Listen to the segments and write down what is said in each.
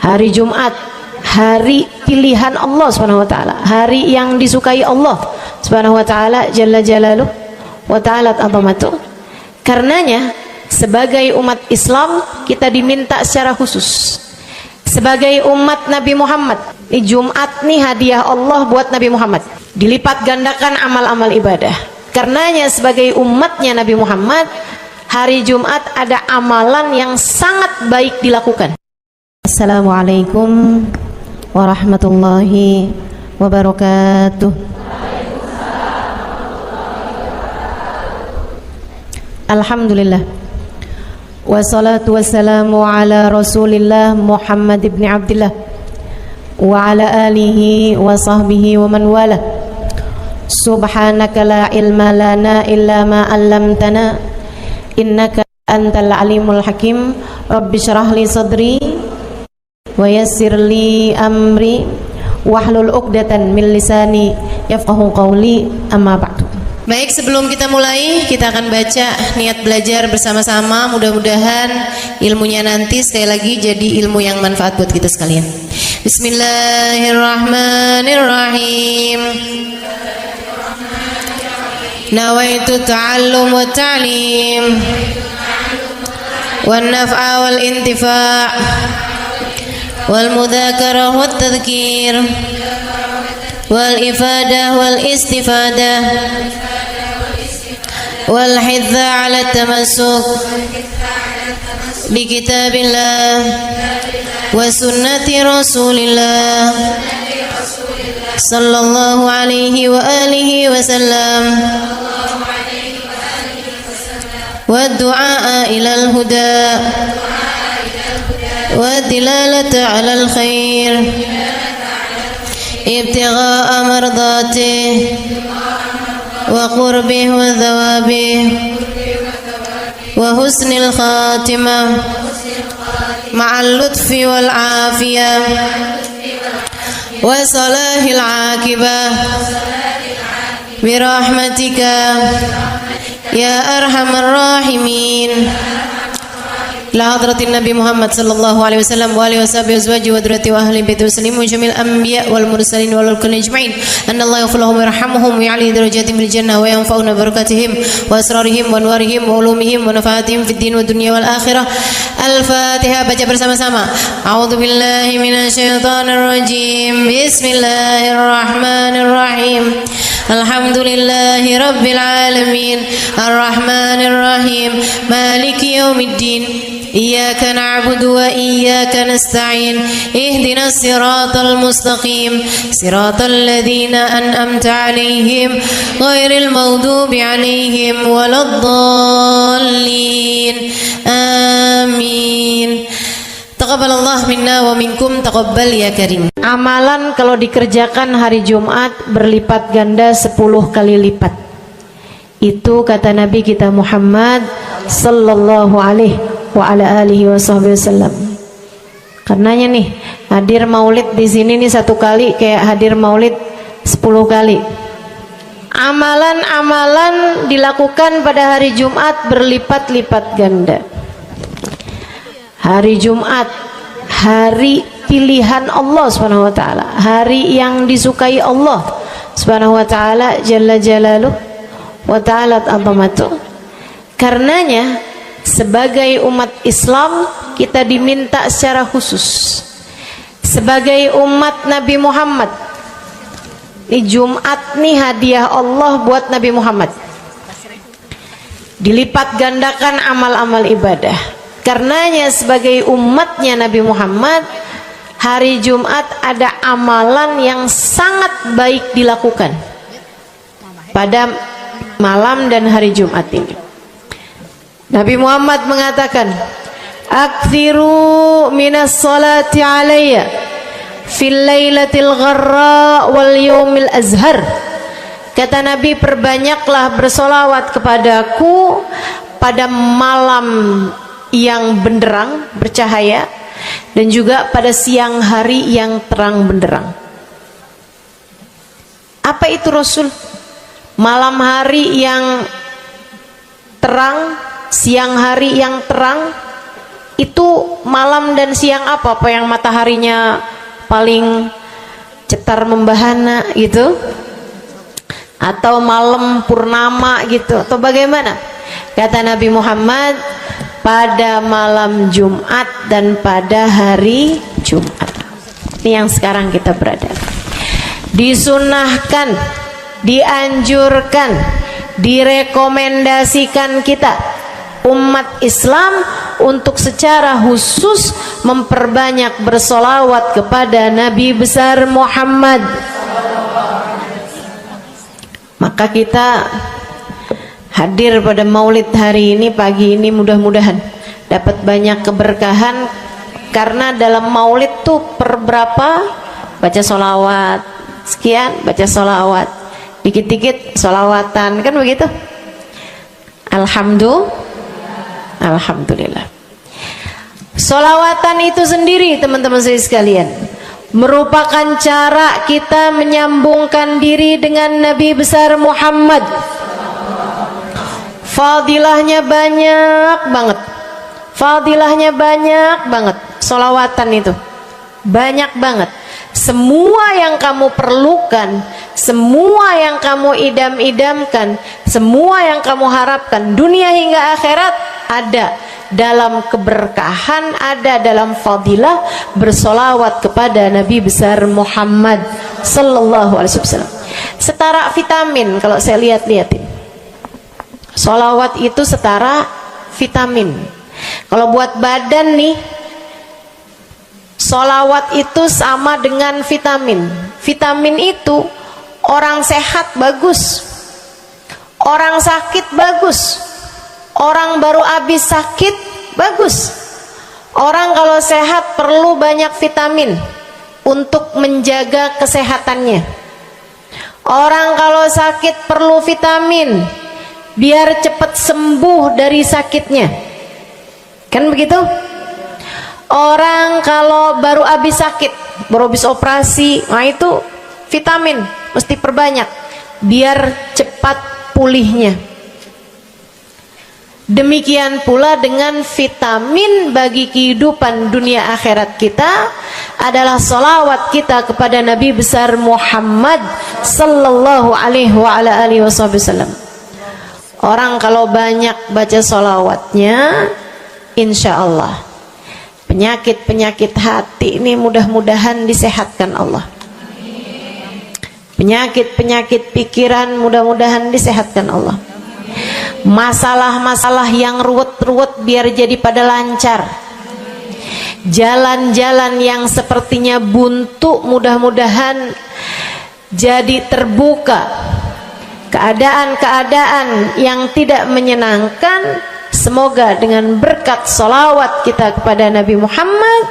Hari Jumat, hari pilihan Allah Subhanahu wa taala, hari yang disukai Allah Subhanahu wa taala jalla jalaluh wa ta'ala azamatuh. Karenanya sebagai umat Islam kita diminta secara khusus sebagai umat Nabi Muhammad, di Jumat nih hadiah Allah buat Nabi Muhammad, dilipat gandakan amal-amal ibadah. Karenanya sebagai umatnya Nabi Muhammad, hari Jumat ada amalan yang sangat baik dilakukan. Assalamualaikum warahmatullahi wabarakatuh. Alhamdulillah, wassalatu wassalamu ala Rasulillah Muhammad ibn Abdillah wa ala alihi wa sahbihi wa man wala. Subhanaka la ilma lana illa ma 'allamtana innaka antal alimul hakim. Rabbi shrah li sadri wa yassir li amri wahlul 'uqdatan min lisani yafqahu qawli, amma ba'du. Baik, sebelum kita mulai, kita akan baca niat belajar bersama-sama. Mudah-mudahan ilmunya nanti sekali lagi jadi ilmu yang manfaat buat kita sekalian. Bismillahirrahmanirrahim. Nawaitu ta'allum wa ta'lim wan naf'a wal intifa' wal mudzakarah wat tadhkir wal ifadah wal istifadah wal hidza 'ala tamassuk bi kitabillah wa sunnati rasulillah sallallahu alaihi wa alihi wasallam wa du'a ila al-huda wa dilalata 'ala al-khair ibtigha'a mardatih wa qurbih wa thawabih wa husnil khatimah ma'al lutfi wal afiyah wa salahil aqibah birahmatika ya arhamar rahimin. La hadratin Nabi Muhammad sallallahu alaihi wasallam wa alihi washabihi azwaji wa dzurriyyati wa ahli baiti muslimin jamil anbiya wal mursalin wal kulli ajma'in. Anallahu yaghfiruhum wa yarhamuhum wa ya'li darajatihim fil jannah wa yanfa'una barakatihim wa asrarihim wa anwarihim wa ulumihim wa nafaatihim fid din wa dunya wal akhirah. Al-Fatihah, baca bersama-sama. A'udzu billahi minasyaitonir rajim. Bismillahirrahmanirrahim. Alhamdulillahi rabbil alamin arrahmanir rahim maliki yaumiddin iyyaka na'budu wa iyyaka nasta'in ihdinas siratal mustaqim siratal ladzina an'amta 'alaihim ghairil maghdubi 'alaihim waladdallin. Amin. Taqabbalallah minna wa minkum, taqabbal ya karim. Amalan kalau dikerjakan hari Jumat berlipat ganda 10 kali lipat. Itu kata Nabi kita Muhammad sallallahu alaihi wa ala alihi wasallam. Karenanya nih, hadir maulid di sini nih 1 kali kayak hadir maulid 10 kali. Amalan-amalan dilakukan pada hari Jumat berlipat-lipat ganda. Hari Jumat, hari pilihan Allah Subhanahu wa taala, hari yang disukai Allah Subhanahu wa taala jalla jalaluh wa ta'ala azamatuh. Karenanya sebagai umat Islam kita diminta secara khusus sebagai umat Nabi Muhammad, di Jumat nih hadiah Allah buat Nabi Muhammad, dilipat gandakan amal-amal ibadah. Karenanya sebagai umatnya Nabi Muhammad, hari Jumat ada amalan yang sangat baik dilakukan pada malam dan hari Jumat ini. Nabi Muhammad mengatakan, "Aktsiru minas salati alayya fil lailatil gharra wal yaumil azhar." Kata Nabi, perbanyaklah bersolawat kepadaku pada malam yang benderang, bercahaya, dan juga pada siang hari yang terang benderang. Apa itu Rasul? Malam hari yang terang, siang hari yang terang, Itu malam dan siang apa yang mataharinya paling cetar membahana gitu, atau malam purnama gitu, atau bagaimana? Kata Nabi Muhammad, pada malam Jumat dan pada hari Jumat. Ini yang sekarang kita berada. Disunahkan, dianjurkan, direkomendasikan kita umat Islam untuk secara khusus memperbanyak bersolawat kepada Nabi besar Muhammad. Maka kita hadir pada maulid hari ini, pagi ini, mudah-mudahan dapat banyak keberkahan, karena dalam maulid tuh per berapa baca solawat sekian, baca solawat dikit-dikit, solawatan, kan begitu. Alhamdulillah. Solawatan itu sendiri, teman-teman saya sekalian, merupakan cara kita menyambungkan diri dengan Nabi besar Muhammad. Fadilahnya banyak banget, fadilahnya banyak banget. Solawatan itu banyak banget. Semua yang kamu perlukan, semua yang kamu idam-idamkan, semua yang kamu harapkan, dunia hingga akhirat, ada dalam keberkahan, ada dalam fadilah bersolawat kepada Nabi besar Muhammad sallallahu alaihi wasallam. Setara vitamin, kalau saya lihat-lihatin, solawat itu setara vitamin. Kalau buat badan nih, solawat itu sama dengan vitamin. Vitamin itu orang sehat bagus, orang sakit bagus, orang baru habis sakit bagus. Orang kalau sehat perlu banyak vitamin untuk menjaga kesehatannya. Orang kalau sakit perlu vitamin biar cepat sembuh dari sakitnya, kan begitu? Orang kalau baru habis sakit, baru habis operasi, nah itu vitamin mesti perbanyak biar cepat pulihnya. Demikian pula dengan vitamin bagi kehidupan dunia akhirat kita adalah salawat kita kepada Nabi besar Muhammad sallallahu alaihi wasallam. Orang kalau banyak baca salawatnya, insya Allah penyakit-penyakit hati ini mudah-mudahan disehatkan Allah. Penyakit-penyakit pikiran mudah-mudahan disehatkan Allah. Masalah-masalah yang ruwet-ruwet biar jadi pada lancar. Jalan-jalan yang sepertinya buntu mudah-mudahan jadi terbuka. Keadaan-keadaan yang tidak menyenangkan, semoga dengan berkat salawat kita kepada Nabi Muhammad,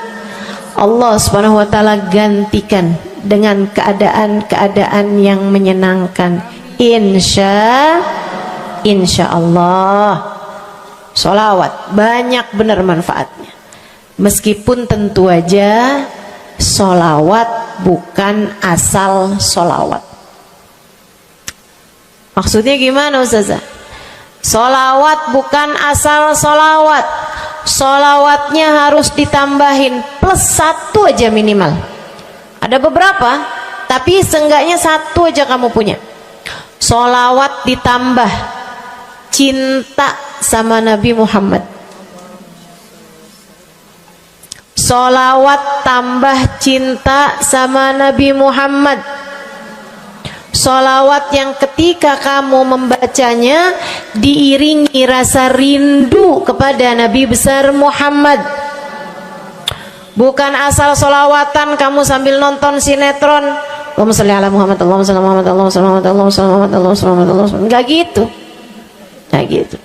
Allah subhanahu wa ta'ala gantikan dengan keadaan-keadaan yang menyenangkan, insya Allah. Salawat banyak benar manfaatnya. Meskipun tentu aja salawat bukan asal salawat. Maksudnya gimana Ustazah? Salawat bukan asal salawat. Salawatnya harus ditambahin plus 1 aja minimal. Ada beberapa, tapi seenggaknya 1 aja kamu punya. Salawat ditambah cinta sama Nabi Muhammad. Salawat tambah cinta sama Nabi Muhammad. Salawat yang ketika kamu membacanya diiringi rasa rindu kepada Nabi besar Muhammad. Bukan asal salawatan kamu sambil nonton sinetron, Allahumma sholli ala Muhammad, Allahumma sholli ala Muhammad, Allahumma sholli ala Muhammad, Allahumma sholli ala Muhammad, Allahumma sholli ala Muhammad. Enggak gitu. Enggak gitu.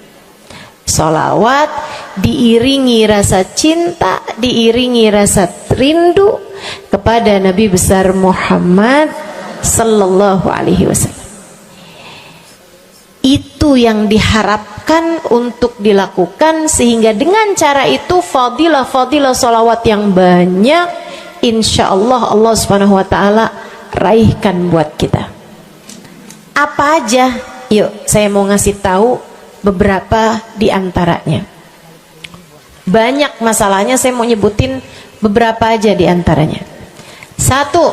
Salawat diiringi rasa cinta, diiringi rasa rindu kepada Nabi besar Muhammad sallallahu alaihi wasallam. Itu yang diharapkan untuk dilakukan, sehingga dengan cara itu fadilah-fadilah salawat yang banyak insya Allah Allah subhanahu wa ta'ala raihkan buat kita. Apa aja? Yuk saya mau ngasih tahu beberapa di antaranya. Banyak masalahnya, saya mau nyebutin beberapa aja di antaranya. Satu,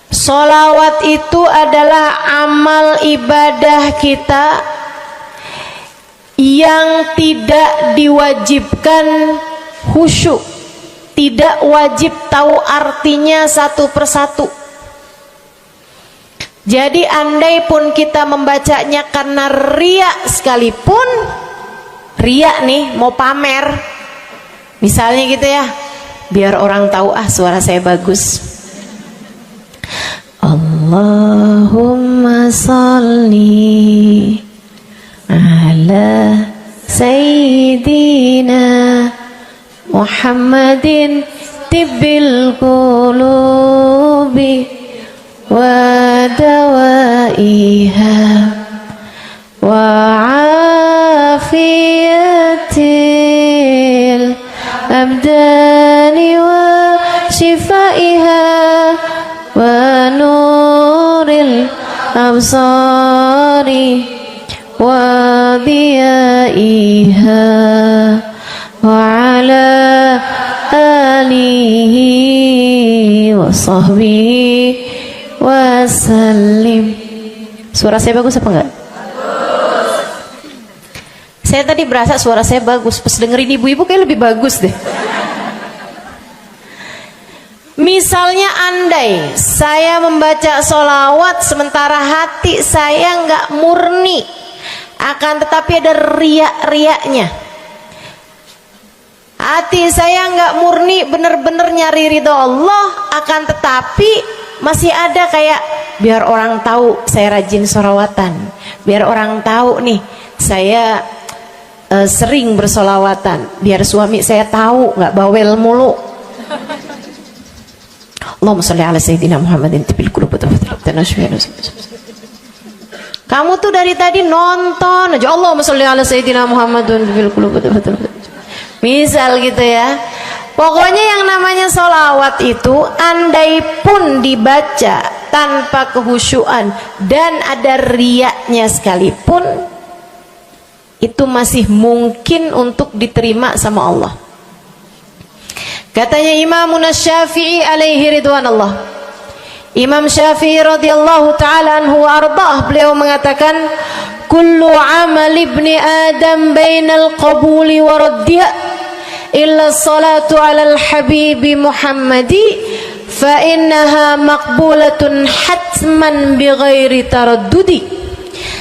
sholawat itu adalah amal ibadah kita yang tidak diwajibkan khusyuk, tidak wajib tahu artinya satu persatu. Jadi andai pun kita membacanya karena riya sekalipun, riya nih mau pamer, misalnya gitu ya, biar orang tahu suara saya bagus. Allahumma sholli ala sayyidina Muhammadin tibbil qulubi wa dawaiha wa afiyatil abdani wa shifaiha wa nuril absari wa diyaiha wa ala alihi wa sahbihi wa sallim. Suara saya bagus apa enggak? Bagus. Saya tadi berasa suara saya bagus, pas dengerin ibu-ibu kayak lebih bagus deh. Misalnya andai saya membaca sholawat sementara hati saya nggak murni, akan tetapi ada riak-riaknya. Hati saya nggak murni bener-bener nyari ridho Allah, akan tetapi masih ada kayak biar orang tahu saya rajin sholawatan, biar orang tahu nih saya sering bersolawatan, biar suami saya tahu nggak bawel mulu. Allahumma sholli ala sayyidina Muhammadin tibil qulub. Kamu tuh dari tadi nonton aja Allahumma sholli ala sayyidina Muhammadin tibil qulub. Misal gitu ya. Pokoknya yang namanya sholawat itu andai pun dibaca tanpa kehusyuan dan ada riyaknya sekalipun, itu masih mungkin untuk diterima sama Allah. Katanya Imam Syafi'i alaihi ridwanallah, Imam Syafi'i radhiyallahu ta'ala anhu wa ardhah, beliau mengatakan kullu amal ibni adam bainal qabuli wa raddiya illa salatu ala al-habibi Muhammadi fa innaha maqbulatun hatman bighairi taraddudi.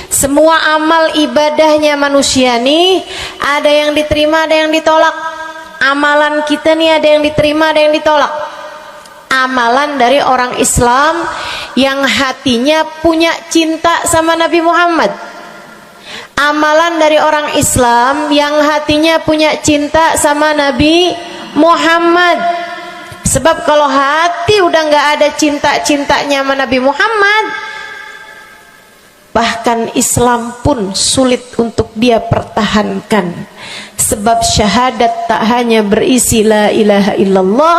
Semua amal ibadahnya manusia nih ada yang diterima, ada yang ditolak. Amalan kita nih ada yang diterima, ada yang ditolak. Amalan dari orang Islam yang hatinya punya cinta sama Nabi Muhammad, amalan dari orang Islam yang hatinya punya cinta sama Nabi Muhammad. Sebab kalau hati udah nggak ada cinta-cintanya sama Nabi Muhammad, bahkan Islam pun sulit untuk dia pertahankan. Sebab syahadat tak hanya berisi la ilaha illallah,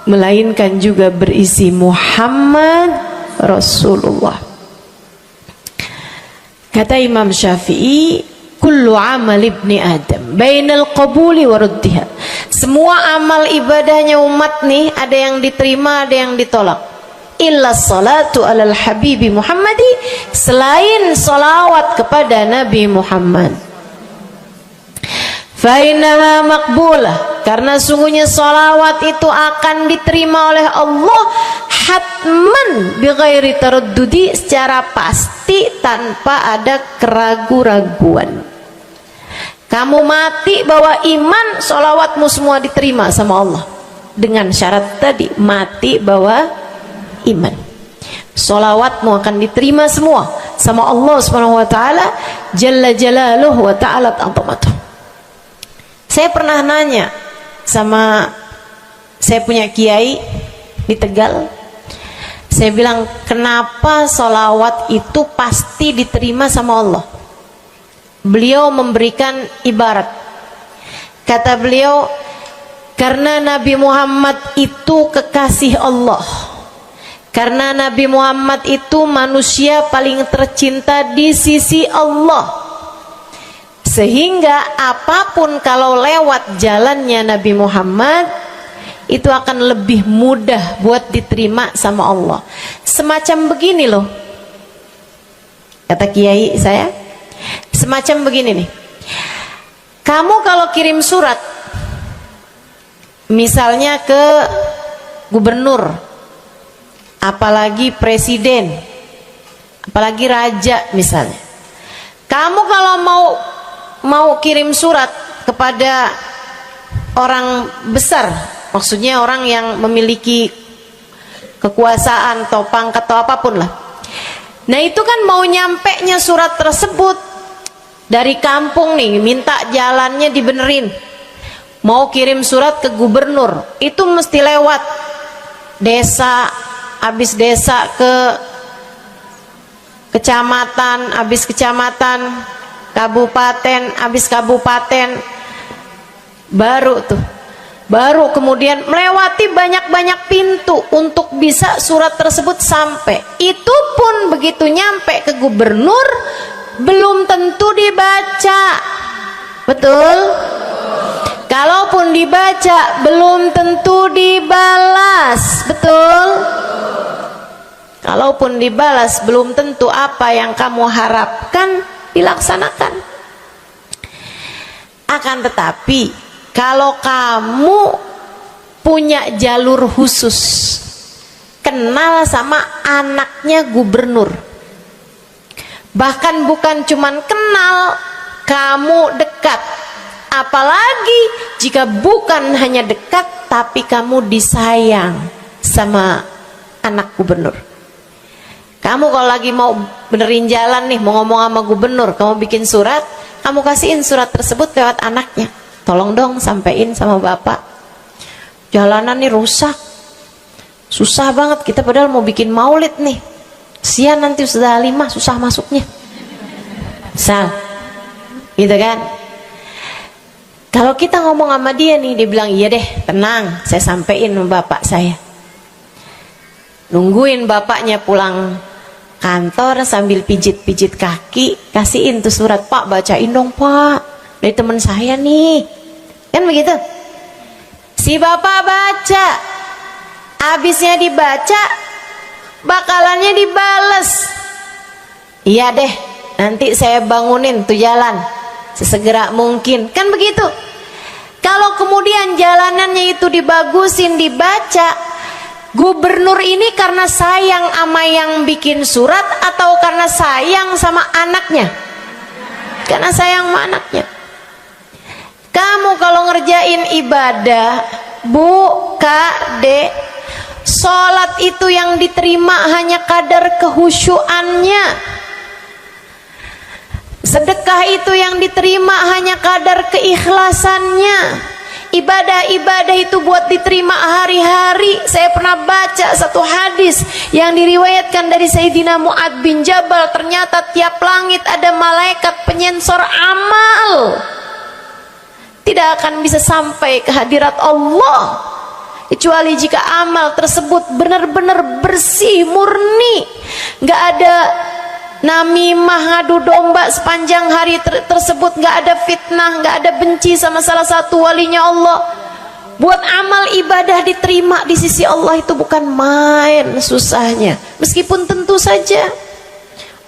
melainkan juga berisi Muhammad Rasulullah. Kata Imam Syafi'i, kullu amal ibni adam bainal qabuli wa raddiha. Semua amal ibadahnya umat nih ada yang diterima, ada yang ditolak. Illa salatu alal habibi Muhammadi, selain salawat kepada Nabi Muhammad. Fa innaha maqbulah, karena sungguhnya salawat itu akan diterima oleh Allah hatman bighairi taraddudi, secara pasti tanpa ada keraguan-raguan. Kamu mati bawa iman, salawatmu semua diterima sama Allah. Dengan syarat tadi, mati bawa iman, salawatmu akan diterima semua sama Allah Subhanahu wa taala jalla jalaluhu wa ta'ala azamatuh. Saya pernah nanya sama saya punya kiai di Tegal, saya bilang kenapa salawat itu pasti diterima sama Allah? Beliau memberikan ibarat, kata beliau, karena Nabi Muhammad itu kekasih Allah. Karena Nabi Muhammad itu manusia paling tercinta di sisi Allah. Sehingga apapun kalau lewat jalannya Nabi Muhammad itu akan lebih mudah buat diterima sama Allah. Semacam begini loh, kata kiai saya, semacam begini nih. Kamu kalau kirim surat misalnya ke gubernur, apalagi presiden, apalagi raja misalnya, kamu kalau mau kirim surat kepada orang besar, maksudnya orang yang memiliki kekuasaan atau pangkat atau apapun lah. Nah itu kan mau nyampe nya surat tersebut dari kampung nih, minta jalannya dibenerin, mau kirim surat ke gubernur, itu mesti lewat desa, habis desa ke kecamatan, habis kecamatan, kabupaten, habis kabupaten, baru kemudian melewati banyak-banyak pintu untuk bisa surat tersebut sampai. Itu pun begitu nyampe ke gubernur belum tentu dibaca, betul? Kalaupun dibaca belum tentu dibalas, betul? Kalaupun dibalas belum tentu apa yang kamu harapkan dilaksanakan. Akan tetapi kalau kamu punya jalur khusus, kenal sama anaknya gubernur, bahkan bukan cuman kenal, kamu dekat, apalagi jika bukan hanya dekat tapi kamu disayang sama anak gubernur. Kamu kalau lagi mau benerin jalan nih, mau ngomong sama gubernur, kamu bikin surat, kamu kasihin surat tersebut lewat anaknya. Tolong dong sampein sama bapak, jalanan nih rusak, susah banget, kita padahal mau bikin maulid nih, sian nanti sudah 5 susah masuknya, misal gitu kan. Kalau kita ngomong sama dia nih, dia bilang iya deh, tenang, saya sampein sama bapak saya. Nungguin bapaknya pulang kantor sambil pijit-pijit kaki, kasihin tuh surat, Pak bacain dong Pak, dari teman saya nih, kan begitu. Si bapak baca, habisnya dibaca, bakalannya dibales, iya deh, nanti saya bangunin tuh jalan sesegera mungkin, kan begitu. Kalau kemudian jalanannya itu dibagusin, dibaca, gubernur ini karena sayang sama yang bikin surat atau karena sayang sama anaknya? Karena sayang sama anaknya. Kamu kalau ngerjain ibadah, Bu, Kak, Dek, sholat itu yang diterima hanya kadar kehusyuannya. Sedekah itu yang diterima hanya kadar keikhlasannya. Ibadah-ibadah itu buat diterima hari-hari. Saya pernah baca satu hadis yang diriwayatkan dari Sayyidina Mu'ad bin Jabal. Ternyata tiap langit ada malaikat penyensor amal, tidak akan bisa sampai ke hadirat Allah kecuali jika amal tersebut benar-benar bersih, murni, nggak ada namimah, ngadu domba sepanjang hari tersebut, nggak ada fitnah, nggak ada benci sama salah satu walinya Allah. Buat amal ibadah diterima di sisi Allah itu bukan main susahnya. Meskipun tentu saja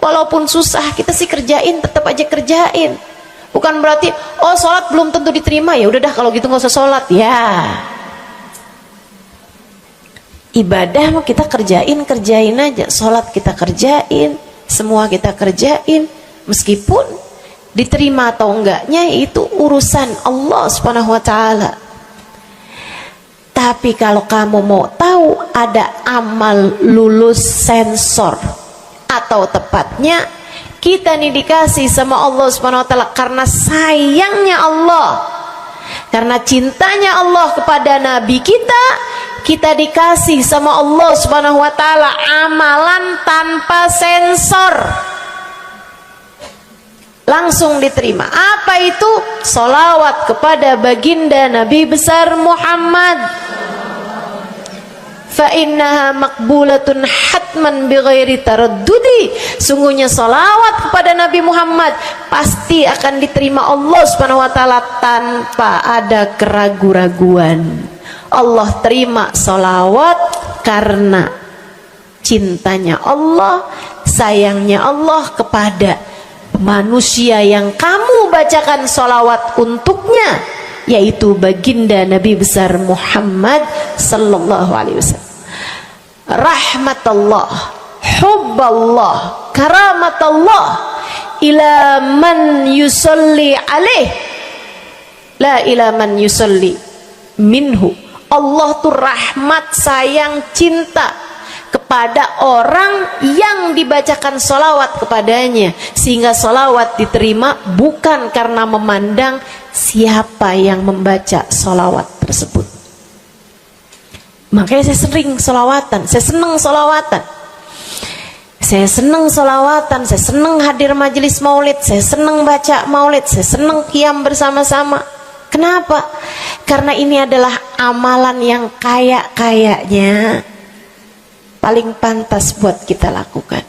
walaupun susah, kita sih kerjain, tetap aja kerjain. Bukan berarti oh sholat belum tentu diterima, ya udah dah kalau gitu nggak usah sholat. Ya, ibadah mau kita kerjain aja, sholat kita kerjain, semua kita kerjain, meskipun diterima atau enggaknya itu urusan Allah Subhanahu wa taala. Tapi kalau kamu mau tahu, ada amal lulus sensor, atau tepatnya kita nih dikasih sama Allah Subhanahu wa taala karena sayangnya Allah, karena cintanya Allah kepada nabi kita, kita dikasih sama Allah Subhanahu wa taala amalan tanpa sensor, langsung diterima. Apa itu? Sholawat kepada baginda Nabi besar Muhammad. fa innaha maqbulatun hatman bighairi taraddudi. Sungguhnya salawat kepada Nabi Muhammad pasti akan diterima Allah Subhanahu wa taala tanpa ada keraguan-raguan. Allah terima salawat karena cintanya Allah, sayangnya Allah kepada manusia yang kamu bacakan salawat untuknya, yaitu baginda Nabi besar Muhammad sallallahu alaihi wasallam. Rahmatullah, hubballah, karamatullah ila man yusalli alaih, la ila man yusalli minhu. Allah tuh rahmat, sayang, cinta kepada orang yang dibacakan salawat kepadanya, sehingga salawat diterima bukan karena memandang siapa yang membaca salawat tersebut. Makanya saya sering salawatan, saya senang salawatan, saya senang salawatan, saya senang hadir majelis maulid, saya senang baca maulid, saya senang qiyam bersama-sama. Kenapa? Karena ini adalah amalan yang kayaknya paling pantas buat kita lakukan.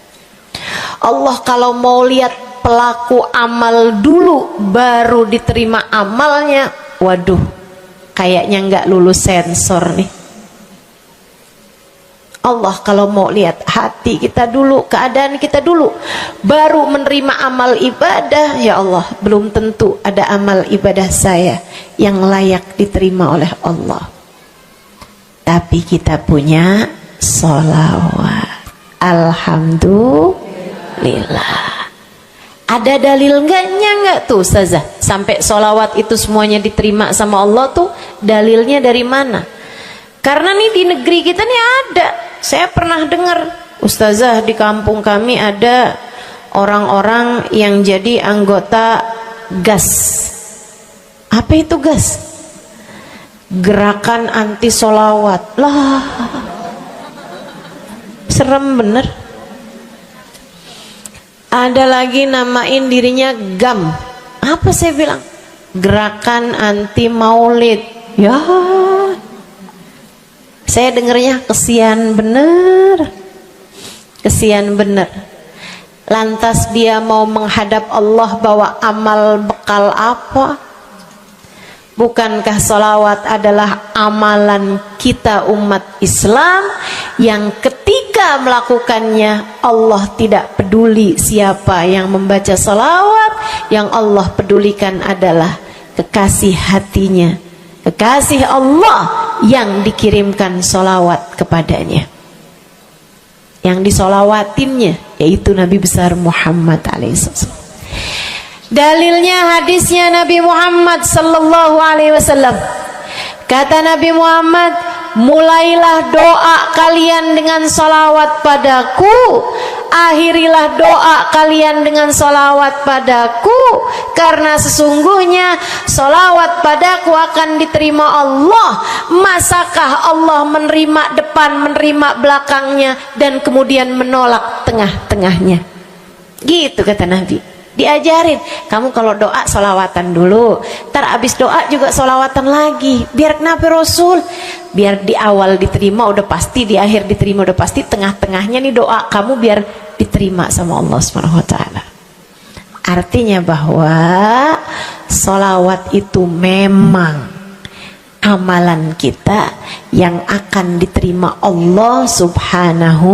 Allah kalau mau lihat pelaku amal dulu baru diterima amalnya, waduh, kayaknya nggak lulus sensor nih. Allah kalau mau lihat hati kita dulu, keadaan kita dulu, baru menerima amal ibadah, ya Allah, belum tentu ada amal ibadah saya yang layak diterima oleh Allah. Tapi kita punya sholawat, alhamdulillah. Ada dalil nggak tuh Ustazah sampai sholawat itu semuanya diterima sama Allah tuh? Dalilnya dari mana? Karena nih di negeri kita nih ada, saya pernah dengar Ustazah, di kampung kami ada orang-orang yang jadi anggota GAS. Apa itu GAS? Gerakan anti sholawat. Lah, serem bener. Ada lagi namain dirinya GAM. Apa saya bilang? Gerakan anti maulid. Ya, saya dengernya kesian bener, kesian bener. Lantas dia mau menghadap Allah bawa amal bekal apa? Bukankah sholawat adalah amalan kita umat Islam yang ketika melakukannya Allah tidak peduli siapa yang membaca sholawat, yang Allah pedulikan adalah kekasih hatinya, kekasih Allah yang dikirimkan sholawat kepadanya, yang disolawatinnya yaitu Nabi besar Muhammad alaihissalam. Dalilnya hadisnya Nabi Muhammad sallallahu alaihi wasallam. Kata Nabi Muhammad, mulailah doa kalian dengan salawat padaku, akhirilah doa kalian dengan salawat padaku, karena sesungguhnya salawat padaku akan diterima Allah. Masakah Allah menerima depan, menerima belakangnya, dan kemudian menolak tengah-tengahnya? Gitu kata Nabi. Diajarin, kamu kalau doa solawatan dulu, ntar abis doa juga solawatan lagi. Biar kenapa Rasul? Biar di awal diterima udah pasti, di akhir diterima udah pasti, tengah-tengahnya nih doa kamu biar diterima sama Allah SWT. Artinya bahwa solawat itu memang amalan kita yang akan diterima Allah Subhanahu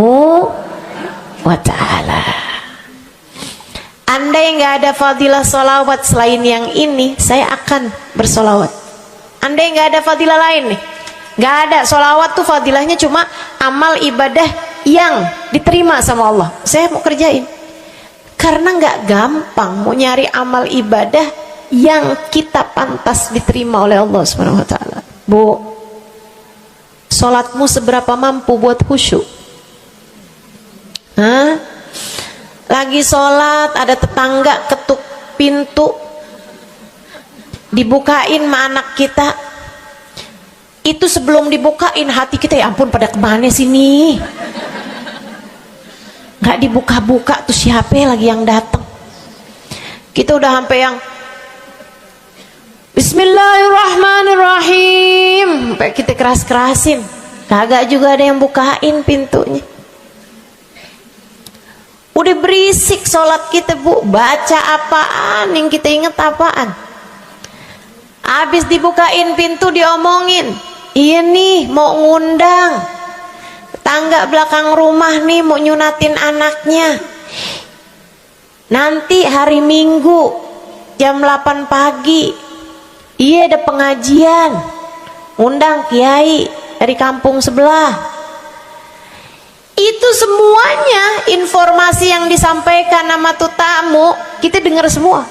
wa ta'ala. Andai nggak ada fadilah solawat selain yang ini, saya akan bersolawat. Andai nggak ada fadilah lain nih, nggak ada solawat tuh fadilahnya cuma amal ibadah yang diterima sama Allah, saya mau kerjain. Karena nggak gampang mau nyari amal ibadah yang kita pantas diterima oleh Allah Subhanahu wa ta'ala. Bu, sholatmu seberapa mampu buat khusyuk? Hah? Lagi sholat, ada tetangga ketuk pintu, dibukain sama anak kita. Itu sebelum dibukain hati kita, ya ampun pada kemana sini? Nggak dibuka-buka tuh siapa lagi yang datang? Kita udah sampai yang Bismillahirrahmanirrahim, sampai kita keras-kerasin. kagak juga ada yang bukain pintunya. Udah berisik sholat kita Bu, baca apaan, yang kita inget apaan. Habis dibukain pintu diomongin, iya nih mau ngundang tangga belakang rumah nih, mau nyunatin anaknya nanti hari Minggu jam 8 pagi, iya ada pengajian, undang kiai dari kampung sebelah. Itu semuanya informasi yang disampaikan sama tuh tamu kita dengar semua.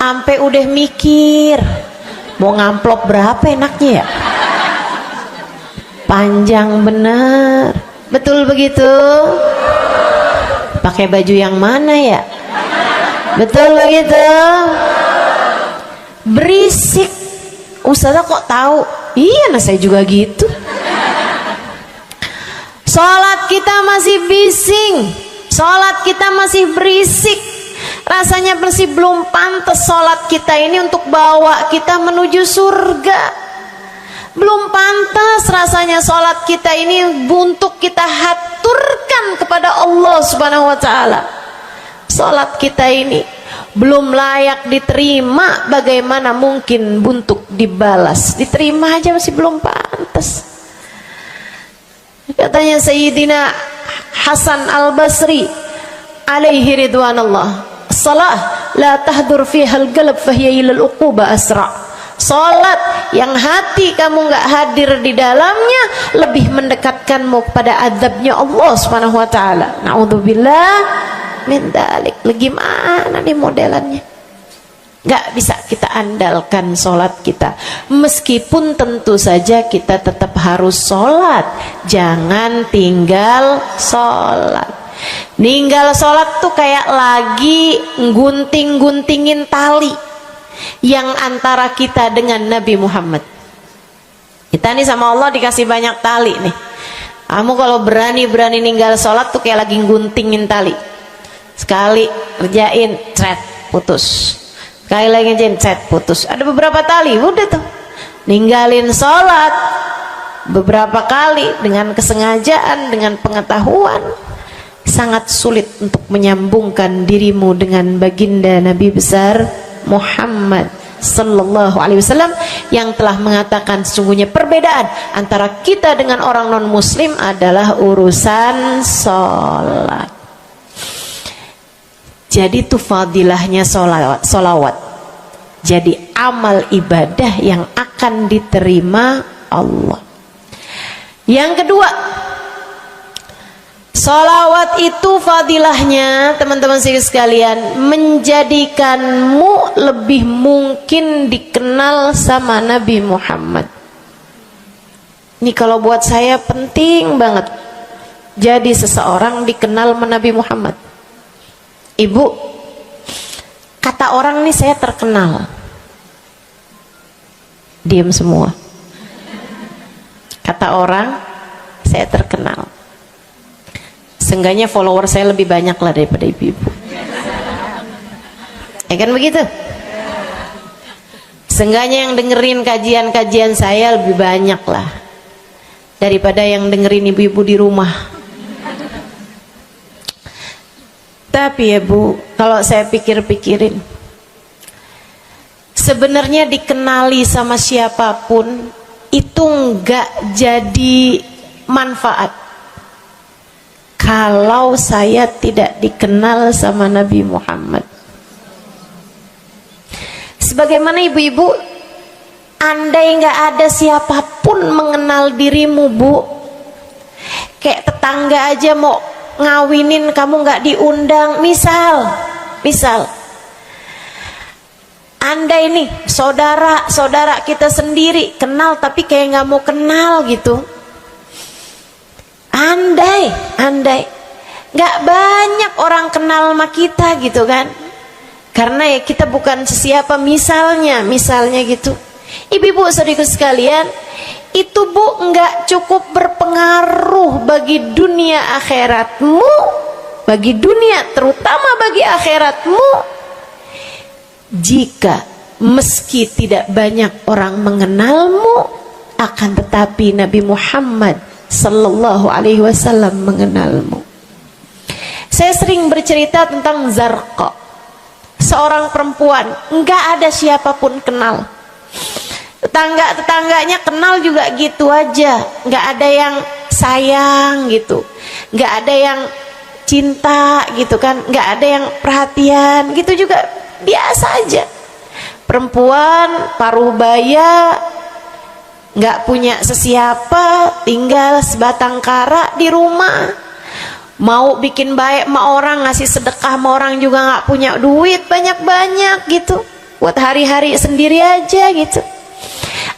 Sampai udah mikir mau ngamplop berapa enaknya ya, panjang bener, betul begitu? Pakai baju yang mana ya, betul begitu? Berisik. Ustazah kok tahu? Iya, nah saya juga gitu. Sholat kita masih bising, sholat kita masih berisik. Rasanya masih belum pantas sholat kita ini untuk bawa kita menuju surga. Belum pantas rasanya sholat kita ini untuk kita haturkan kepada Allah Subhanahu wa ta'ala. Sholat kita ini belum layak diterima, bagaimana mungkin untuk dibalas? Diterima aja masih belum pantas. Katanya Sayyidina Hasan Al-Basri alaihi ridwanullah, salah la tahdur fiha al-qalb fahiya ila al-uquba asra. Salat yang hati kamu nggak hadir di dalamnya lebih mendekatkanmu kepada azabnya Allah Subhanahu wa taala. Naudzubillah min dzalik. Gimana nih modelannya? Gak bisa kita andalkan sholat kita, meskipun tentu saja kita tetap harus sholat. Jangan tinggal sholat. Ninggal sholat tuh kayak lagi gunting-guntingin tali yang antara kita dengan Nabi Muhammad. Kita nih sama Allah dikasih banyak tali nih. Kamu kalau berani-berani ninggal sholat tuh kayak lagi guntingin tali. Sekali kerjain, cret, putus. Sekali lagi cet, putus. Ada beberapa tali, udah tuh ninggalin sholat beberapa kali dengan kesengajaan, dengan pengetahuan, sangat sulit untuk menyambungkan dirimu dengan baginda Nabi besar Muhammad sallallahu alaihi wasallam yang telah mengatakan sesungguhnya perbedaan antara kita dengan orang non muslim adalah urusan sholat. Jadi itu fadilahnya solawat. Jadi amal ibadah yang akan diterima Allah. Yang kedua, solawat itu fadilahnya teman-teman sekalian menjadikanmu lebih mungkin dikenal sama Nabi Muhammad. Ini kalau buat saya penting banget. Jadi seseorang dikenal sama Nabi Muhammad. Ibu, kata orang nih saya terkenal. Diam semua. Kata orang saya terkenal. Seenggaknya follower saya lebih banyak lah daripada ibu-ibu. Ya kan begitu? Seenggaknya yang dengerin kajian-kajian saya lebih banyak lah daripada yang dengerin ibu-ibu di rumah. Tapi ya Bu, kalau saya pikir-pikirin, sebenarnya dikenali sama siapapun itu enggak jadi manfaat kalau saya tidak dikenal sama Nabi Muhammad. Sebagaimana ibu-ibu, andai enggak ada siapapun mengenal dirimu Bu, kayak tetangga aja mau ngawinin kamu nggak diundang, misal andai nih saudara kita sendiri kenal tapi kayak nggak mau kenal gitu, andai nggak banyak orang kenal sama kita gitu kan, karena ya kita bukan sesiapa, misalnya gitu. Ibu-ibu saudaraku sekalian, itu Bu nggak cukup berpengaruh bagi dunia akhiratmu, bagi dunia terutama bagi akhiratmu, jika meski tidak banyak orang mengenalmu, akan tetapi Nabi Muhammad sallallahu alaihi wasallam mengenalmu. Saya sering bercerita tentang Zarqa, seorang perempuan, enggak ada siapapun kenal. Tetangga-tetangganya kenal juga gitu aja, enggak ada yang sayang gitu, enggak ada yang cinta gitu kan, enggak ada yang perhatian gitu, juga biasa aja. Perempuan paruh baya, nggak punya sesiapa, tinggal sebatang kara di rumah. Mau bikin baik sama orang, ngasih sedekah sama orang juga nggak punya duit banyak-banyak gitu, buat hari-hari sendiri aja gitu.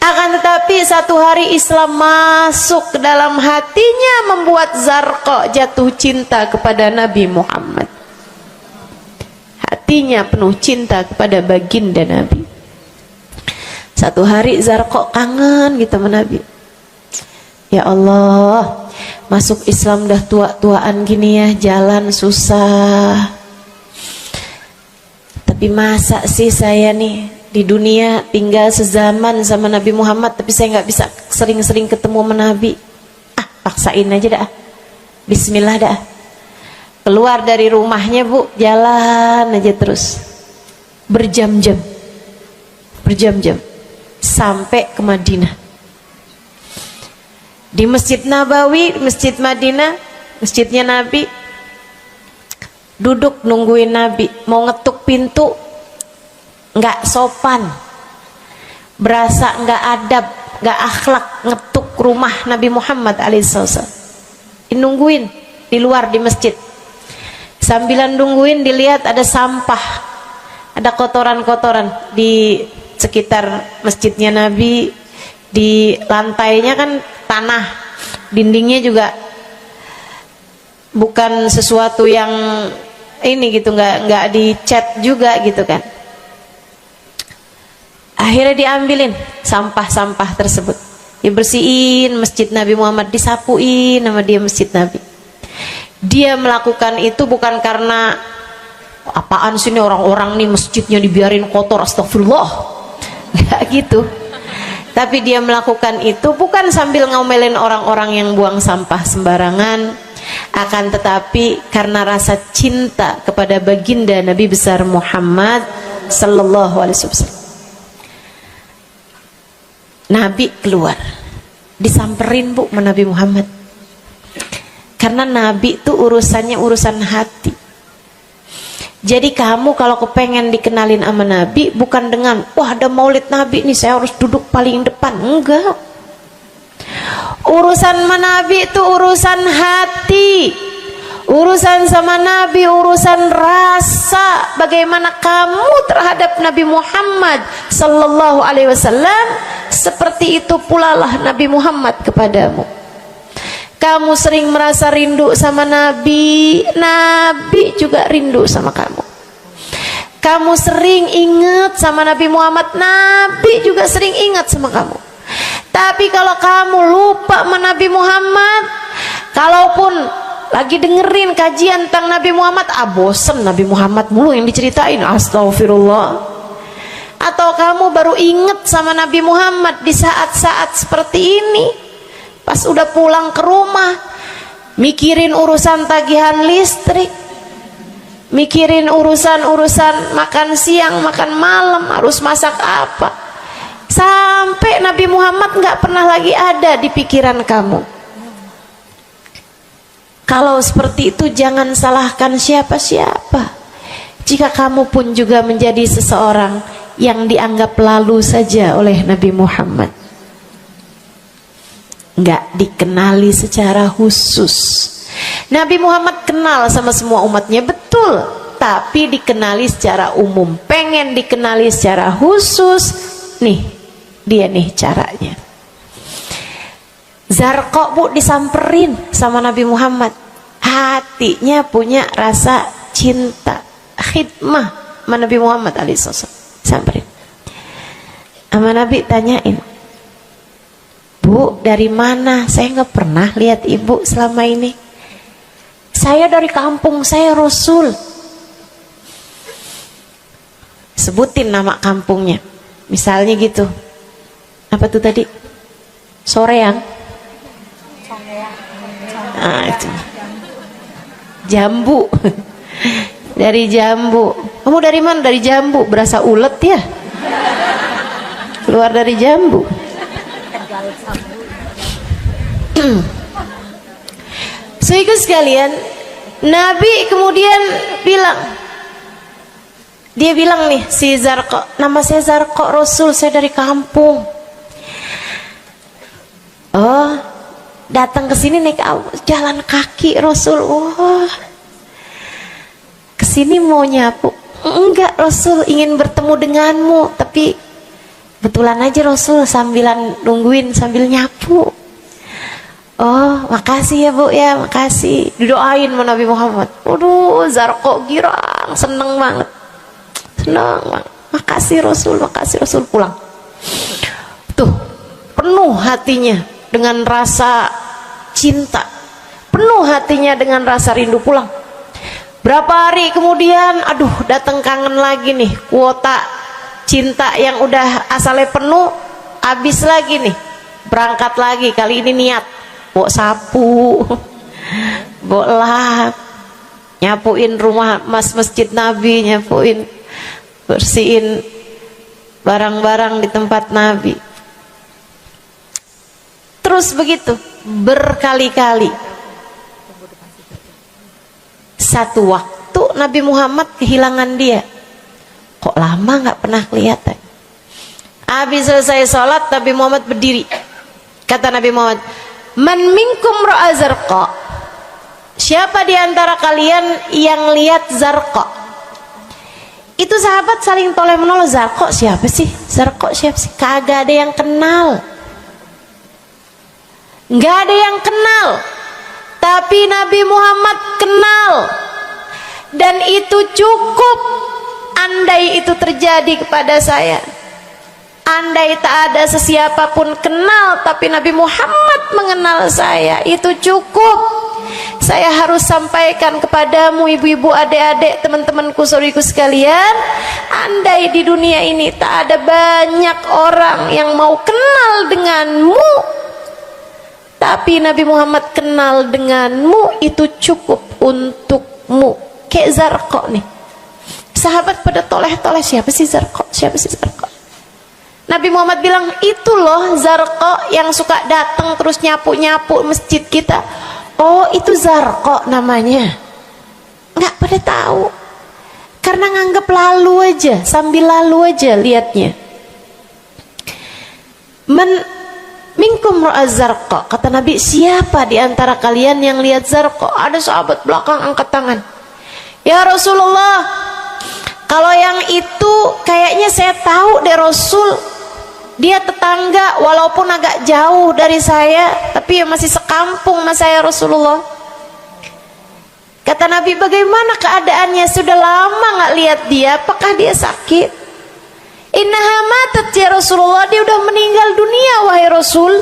Akan tetapi satu hari Islam masuk ke dalam hatinya, membuat Zarqa jatuh cinta kepada Nabi Muhammad. Hatinya penuh cinta kepada baginda Nabi. Satu hari Zarqa kangen gitu sama Nabi. Ya Allah, masuk Islam dah tua-tuaan gini ya, jalan susah. Tapi masa sih saya nih di dunia tinggal sezaman sama Nabi Muhammad, tapi saya nggak bisa sering-sering ketemu sama Nabi. Paksain aja dah. Bismillah dah. Keluar dari rumahnya bu, jalan aja terus berjam-jam sampai ke Madinah. Di Masjid Nabawi, Masjid Madinah, masjidnya Nabi, duduk nungguin Nabi. Mau ngetuk pintu nggak sopan, berasa nggak adab, nggak akhlak ngetuk rumah Nabi Muhammad alaihissalam. Nungguin di luar di masjid. Sambilan nungguin dilihat ada sampah, ada kotoran-kotoran di sekitar masjidnya Nabi. Di lantainya kan tanah, dindingnya juga bukan sesuatu yang ini gitu, nggak dicat juga gitu kan. Akhirnya diambilin sampah-sampah tersebut, dibersihin masjid Nabi Muhammad, disapuin nama dia masjid Nabi. Dia melakukan itu bukan karena apaan sih ini orang-orang nih masjidnya dibiarin kotor, astagfirullah, nggak gitu. Tapi dia melakukan itu bukan sambil ngomelin orang-orang yang buang sampah sembarangan, akan tetapi karena rasa cinta kepada baginda Nabi besar Muhammad sallallahu alaihi wasallam. Nabi keluar, disamperin bu sama Nabi Muhammad. Karena Nabi itu urusannya urusan hati. Jadi kamu kalau kepengen dikenalin sama Nabi, bukan dengan wah ada maulid Nabi nih saya harus duduk paling depan. Enggak. Urusan sama Nabi itu urusan hati. Urusan sama Nabi urusan rasa. Bagaimana kamu terhadap Nabi Muhammad sallallahu alaihi wasallam, seperti itu pula lah Nabi Muhammad kepadamu. Kamu sering merasa rindu sama Nabi, Nabi juga rindu sama kamu. Kamu sering ingat sama Nabi Muhammad, Nabi juga sering ingat sama kamu. Tapi kalau kamu lupa sama Nabi Muhammad, kalaupun lagi dengerin kajian tentang Nabi Muhammad, bosen Nabi Muhammad mulu yang diceritain, astagfirullah. Atau kamu baru ingat sama Nabi Muhammad di saat-saat seperti ini, pas udah pulang ke rumah, mikirin urusan tagihan listrik, mikirin urusan makan siang, makan malam, harus masak apa, sampai Nabi Muhammad nggak pernah lagi ada di pikiran kamu. Kalau seperti itu jangan salahkan siapa-siapa. Jika kamu pun juga menjadi seseorang yang dianggap lalu saja oleh Nabi Muhammad, nggak dikenali secara khusus. Nabi Muhammad kenal sama semua umatnya, betul, tapi dikenali secara umum. Pengen dikenali secara khusus, nih dia nih caranya. Zarqa bu disamperin sama Nabi Muhammad, hatinya punya rasa cinta, khidmah sama Nabi Muhammad alaihissalam. Samperin sama Nabi, tanyain, Bu, dari mana? Saya nggak pernah lihat ibu selama ini. Saya dari kampung saya, Rasul. Sebutin nama kampungnya. Misalnya gitu. Apa tuh tadi? Soreang. Nah, itu. Jambu. Dari jambu. Kamu dari mana? Dari jambu. Berasa ulet ya? Keluar dari jambu. Saudara sekalian, Nabi kemudian bilang, dia bilang nih, si Zarqa, nama saya Zarqa, Rasul, saya dari kampung. Oh, datang ke sini naik jalan kaki Rasul. Wah, kesini mau nyapu? Enggak Rasul, ingin bertemu denganmu, tapi betulan aja Rasul sambilan nungguin sambil nyapu. Oh, makasih ya Bu ya, makasih. Didoain sama Nabi Muhammad. Waduh, Zarqa girang, seneng banget. Senang banget. Makasih Rasul pulang. Tuh, penuh hatinya dengan rasa cinta. Penuh hatinya dengan rasa rindu pulang. Berapa hari kemudian, aduh, datang kangen lagi nih. Kuota cinta yang udah asalnya penuh, habis lagi nih. Berangkat lagi, kali ini niat bawa sapu, bawa lap, nyapuin rumah masjid Nabi, nyapuin, bersihin barang-barang di tempat Nabi. Terus begitu berkali-kali. Satu waktu Nabi Muhammad kehilangan dia. Kok lama nggak pernah kelihatan. Habis selesai sholat, Nabi Muhammad berdiri. Kata Nabi Muhammad, "Man minkum ra'a Zarqa?" Siapa di antara kalian yang lihat Zarqa? Itu sahabat saling toleh menolong. Zarqa siapa sih? Zarqa siapa sih? Kagak ada yang kenal. Nggak ada yang kenal. Tapi Nabi Muhammad kenal. Dan itu cukup. Andai itu terjadi kepada saya, andai tak ada sesiapa pun kenal, tapi Nabi Muhammad mengenal saya, itu cukup. Saya harus sampaikan kepadamu ibu-ibu, adik-adik, teman-temanku, saudariku sekalian, andai di dunia ini tak ada banyak orang yang mau kenal denganmu, tapi Nabi Muhammad kenal denganmu, itu cukup untukmu. Kayak Zarqa nih, sahabat pada toleh-toleh, siapa sih Zarqa? Siapa sih Zarqa? Nabi Muhammad bilang, itu loh Zarqa yang suka datang terus nyapu-nyapu masjid kita. Oh, itu Zarqa namanya. Nggak pada tahu, karena nganggap lalu aja, sambil lalu aja liatnya. Minkum ra'a Zarqa, kata Nabi, siapa di antara kalian yang lihat Zarqa? Ada sahabat belakang angkat tangan. Ya Rasulullah, kalau yang itu kayaknya saya tahu deh Rasul. Dia tetangga walaupun agak jauh dari saya, tapi ya masih sekampung sama saya Rasulullah. Kata Nabi, bagaimana keadaannya? Sudah lama nggak lihat dia, apakah dia sakit? Innaha matat ya Rasulullah, dia udah meninggal dunia wahai Rasul.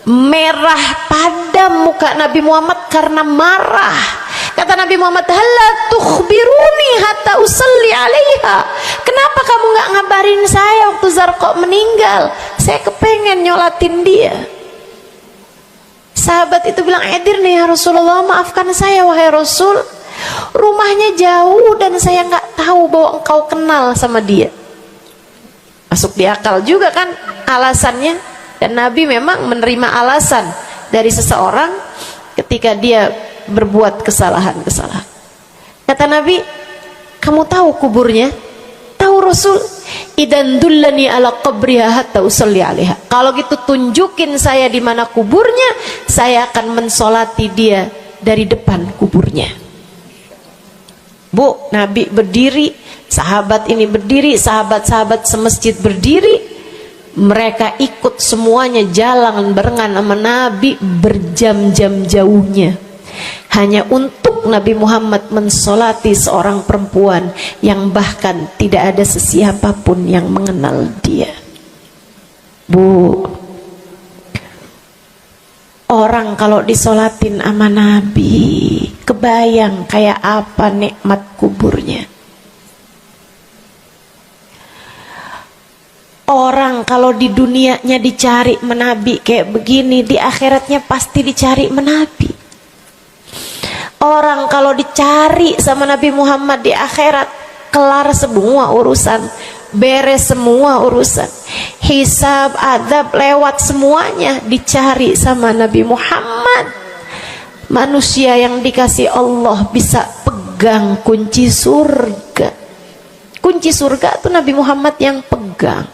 Merah padam muka Nabi Muhammad karena marah. Kata Nabi Muhammad, "Halla tukhbiruni hatta usalli alaiha." Kenapa kamu nggak ngabarin saya waktu Zarqa meninggal? Saya kepengen nyolatin dia. Sahabat itu bilang, "Edir nih ya Rasulullah, maafkan saya wahai Rasul. Rumahnya jauh dan saya nggak tahu bahwa engkau kenal sama dia." Masuk di akal juga kan alasannya. Dan Nabi memang menerima alasan dari seseorang ketika dia berbuat kesalahan-kesalahan. Kata Nabi, kamu tahu kuburnya? Tahu Rasul? Idan dullani ala qabriha hatta usalli alaiha. Kalau gitu tunjukin saya di mana kuburnya, saya akan mensolati dia dari depan kuburnya. Bu, Nabi berdiri, sahabat ini berdiri, sahabat-sahabat semasjid berdiri. Mereka ikut semuanya jalan barengan sama Nabi berjam-jam jauhnya, hanya untuk Nabi Muhammad mensolati seorang perempuan yang bahkan tidak ada sesiapa pun yang mengenal dia. Bu, orang kalau disolatin sama Nabi, kebayang kayak apa nikmat kuburnya. Orang kalau di dunianya dicari menabi kayak begini, di akhiratnya pasti dicari menabi. Orang kalau dicari sama Nabi Muhammad di akhirat, kelar semua urusan, beres semua urusan, hisab, adab lewat semuanya, dicari sama Nabi Muhammad. Manusia yang dikasih Allah bisa pegang kunci surga. Kunci surga itu Nabi Muhammad yang pegang.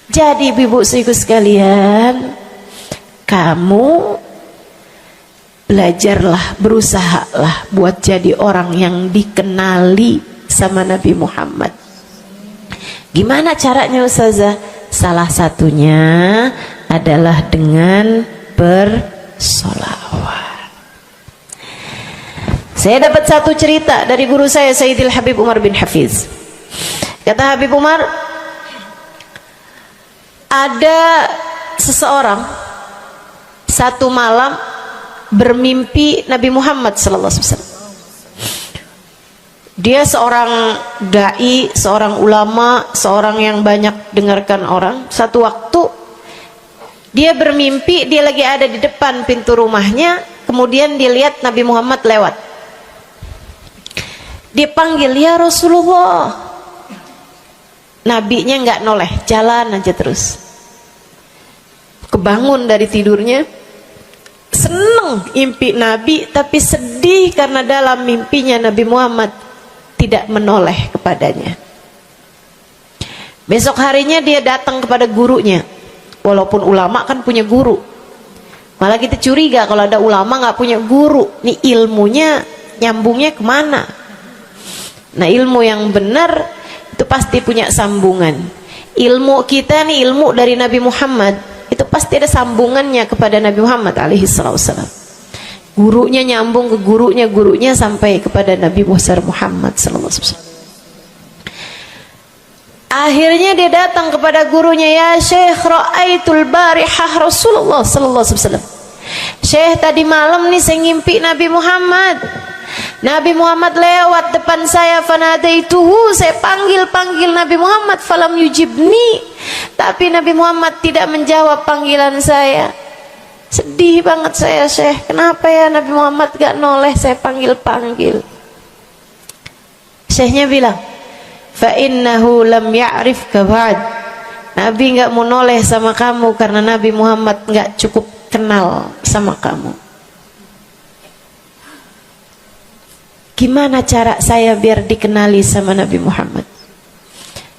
Jadi ibu ibu sekalian, kamu belajarlah, berusahalah buat jadi orang yang dikenali sama Nabi Muhammad. Gimana caranya Ustazah? Salah satunya adalah dengan bersolawat. Saya dapat satu cerita dari guru saya, Sayyidil Habib Umar bin Hafiz. Kata Habib Umar, ada seseorang satu malam bermimpi Nabi Muhammad sallallahu alaihi wasallam. Dia seorang dai, seorang ulama, seorang yang banyak dengarkan orang. Satu waktu dia bermimpi, dia lagi ada di depan pintu rumahnya, kemudian dia lihat Nabi Muhammad lewat. Dia panggil, "Ya Rasulullah." Nabinya nggak noleh, jalan aja terus. Kebangun dari tidurnya, seneng impi Nabi, tapi sedih karena dalam mimpinya Nabi Muhammad tidak menoleh kepadanya. Besok harinya dia datang kepada gurunya. Walaupun ulama kan punya guru, malah kita curiga kalau ada ulama nggak punya guru. Nih ilmunya nyambungnya kemana? Nah, ilmu yang benar itu pasti punya sambungan. Ilmu kita nih, ilmu dari Nabi Muhammad, itu pasti ada sambungannya kepada Nabi Muhammad alaihi wasallam. Gurunya nyambung ke gurunya, gurunya sampai kepada Nabi Muhammad sallallahu alaihi wasallam. Akhirnya dia datang kepada gurunya, "Ya Syekh, ra'aitul barihah Rasulullah sallallahu alaihi wasallam." Syekh, tadi malam nih saya ngimpi Nabi Muhammad. Nabi Muhammad lewat depan saya, fanadaituhu, saya panggil Nabi Muhammad, falam yujibni, tapi Nabi Muhammad tidak menjawab panggilan saya. Sedih banget saya, Syekh. Kenapa ya Nabi Muhammad gak noleh saya panggil-panggil? Syekhnya bilang, fa innahu lam ya'rifka ba'd. Nabi gak mau noleh sama kamu karena Nabi Muhammad gak cukup kenal sama kamu. Gimana cara saya biar dikenali sama Nabi Muhammad?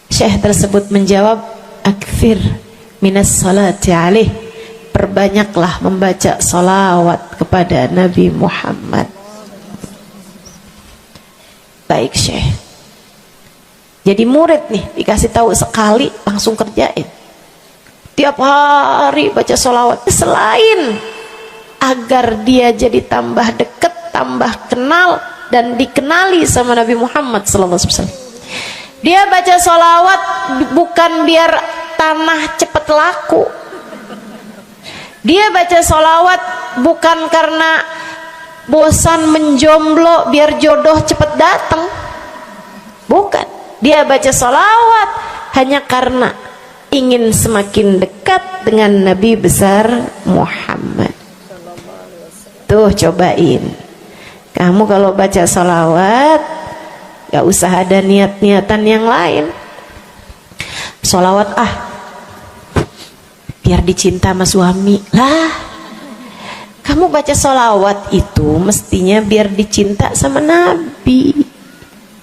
Syekh tersebut menjawab, akfir minas salati alaih, perbanyaklah membaca salawat kepada Nabi Muhammad. Baik Syekh. Jadi murid nih, dikasih tahu sekali langsung kerjain. Tiap hari baca salawat. Selain agar dia jadi tambah dekat, tambah kenal dan dikenali sama Nabi Muhammad sallallahu alaihi wasallam. Dia baca sholawat bukan biar tanah cepat laku. Dia baca sholawat bukan karena bosan menjomblo biar jodoh cepat datang. Bukan. Dia baca sholawat hanya karena ingin semakin dekat dengan Nabi besar Muhammad. Tuh cobain. Kamu kalau baca sholawat gak usah ada niat-niatan yang lain. Sholawat biar dicinta sama suami lah. Kamu baca sholawat itu mestinya biar dicinta sama Nabi,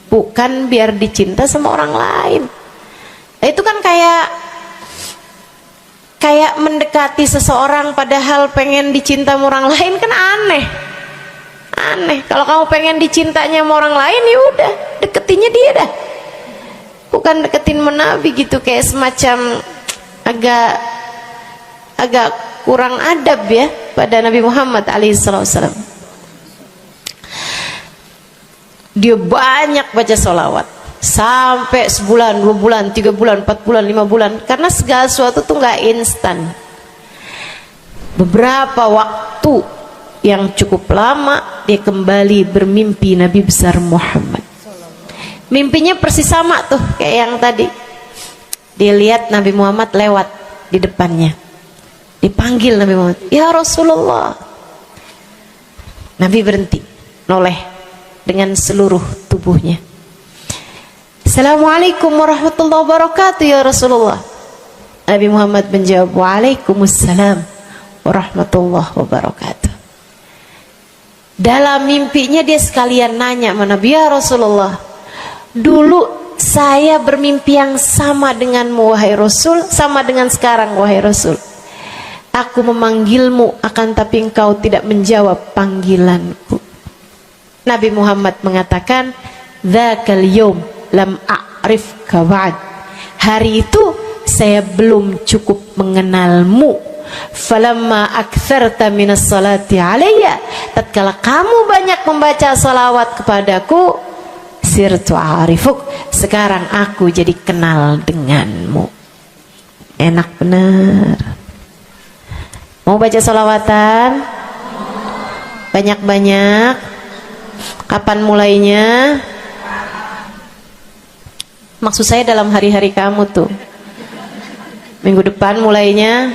bukan biar dicinta sama orang lain. Nah, itu kan kayak mendekati seseorang padahal pengen dicinta sama orang lain, kan aneh. Kalau kamu pengen dicintanya sama orang lain, ya udah deketinnya dia dah, bukan deketin Nabi gitu, kayak semacam agak kurang adab ya pada Nabi Muhammad alaihissalam. Dia banyak baca sholawat sampai sebulan, 2 bulan, 3 bulan, 4 bulan, 5 bulan, karena segala sesuatu tuh nggak instan. Beberapa waktu yang cukup lama dia kembali bermimpi Nabi besar Muhammad. Mimpinya persis sama tuh kayak yang tadi. Dia lihat Nabi Muhammad lewat di depannya. Dipanggil Nabi Muhammad, "Ya Rasulullah." Nabi berhenti, noleh dengan seluruh tubuhnya. "Assalamualaikum warahmatullahi wabarakatuh ya Rasulullah." Nabi Muhammad menjawab, "Waalaikumsalam warahmatullahi wabarakatuh." Dalam mimpinya dia sekalian nanya sama Nabi, "Ya Rasulullah, dulu saya bermimpi yang sama denganmu wahai Rasul, sama dengan sekarang wahai Rasul. Aku memanggilmu akan tapi engkau tidak menjawab panggilanku." Nabi Muhammad mengatakan, "Dzakal yaum lam a'rifka ba'd." Hari itu saya belum cukup mengenalmu. Falamma aktsarta minas salati alayya, tatkala kamu banyak membaca salawat kepadaku, sirtu a'rifuk, sekarang aku jadi kenal denganmu. Enak benar. Mau baca salawatan? Banyak-banyak. Kapan mulainya? Maksud saya dalam hari-hari kamu tuh. Minggu depan mulainya,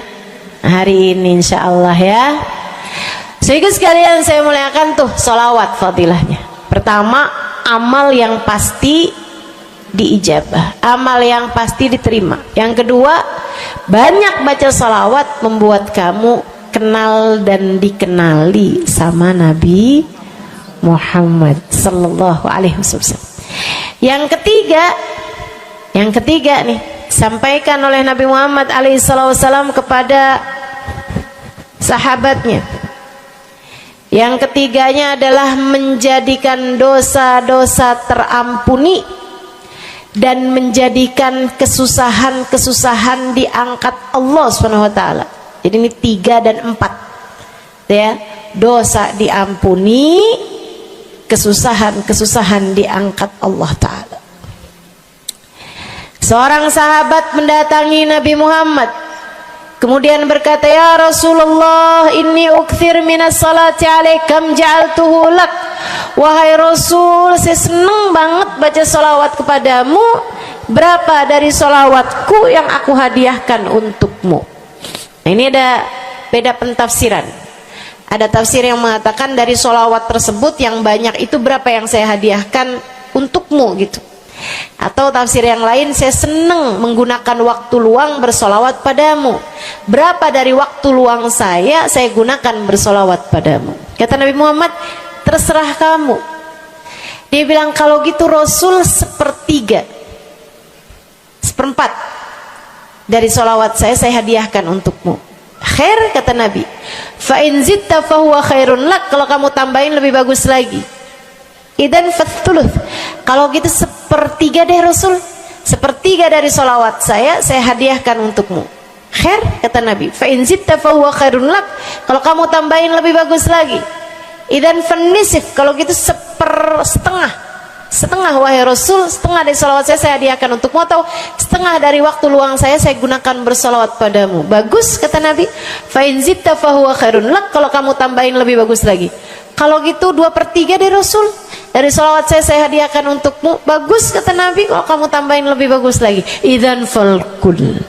hari ini insya Allah ya. Sehingga sekalian saya muliakan tuh salawat fadilahnya. Pertama, amal yang pasti diijabah, amal yang pasti diterima. Yang kedua, banyak baca salawat membuat kamu kenal dan dikenali sama Nabi Muhammad sallallahu alaihi wasallam. Yang ketiga nih, sampaikan oleh Nabi Muhammad alaihi wasallam kepada sahabatnya. Yang ketiganya adalah menjadikan dosa-dosa terampuni dan menjadikan kesusahan-kesusahan diangkat Allah Subhanahu wa taala. Jadi ini 3 dan 4. Ya, dosa diampuni, kesusahan-kesusahan diangkat Allah taala. Seorang sahabat mendatangi Nabi Muhammad, kemudian berkata, "Ya Rasulullah, inni ukthir minas salati alaikam ja'altuhu lak." Wahai Rasul, saya senang banget baca salawat kepadamu. Berapa dari salawatku yang aku hadiahkan untukmu? Nah, ini ada beda pentafsiran. Ada tafsir yang mengatakan dari salawat tersebut yang banyak itu berapa yang saya hadiahkan untukmu gitu. Atau tafsir yang lain, saya senang menggunakan waktu luang bersolawat padamu. Berapa dari waktu luang saya gunakan bersolawat padamu? Kata Nabi Muhammad, terserah kamu. Dia bilang, kalau gitu Rasul 1/3, 1/4 dari solawat saya hadiahkan untukmu. Khair, kata Nabi. Fa in zitta fahuwa khairun lak, kalau kamu tambahin lebih bagus lagi. Idan fathuluth, kalau gitu 1/3 deh Rasul, 1/3 dari solawat saya hadiahkan untukmu. Khair, kata Nabi. Fa in zitta fahuwa khairun lak, kalau kamu tambahin lebih bagus lagi. Idan fanisif, kalau gitu 1/2 wahai Rasul, 1/2 dari solawat saya hadiahkan untukmu, atau 1/2 dari waktu luang saya gunakan bersolawat padamu. Bagus, kata Nabi. Fa in zitta fahuwa khairun lak, kalau kamu tambahin lebih bagus lagi. Kalau gitu 2/3 dari Rasul, dari solawat saya hadiahkan untukmu. Bagus, kata Nabi, kalau kamu tambahin lebih bagus lagi. Idzan falkul,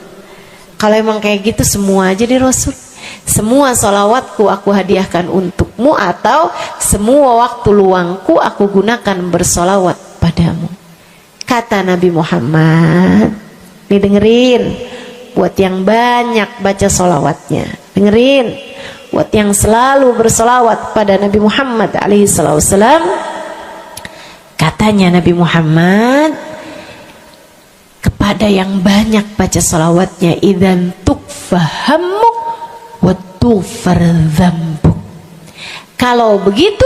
kalau emang kayak gitu semua aja di Rasul. Semua solawatku aku hadiahkan untukmu, atau semua waktu luangku aku gunakan bersolawat padamu. Kata Nabi Muhammad, nih dengerin, buat yang banyak baca solawatnya, dengerin, buat yang selalu bersolawat pada Nabi Muhammad alaihi wasallam. Katanya Nabi Muhammad kepada yang banyak baca salawatnya, idzan tukfahamu wa tughfar dzambuk, kalau begitu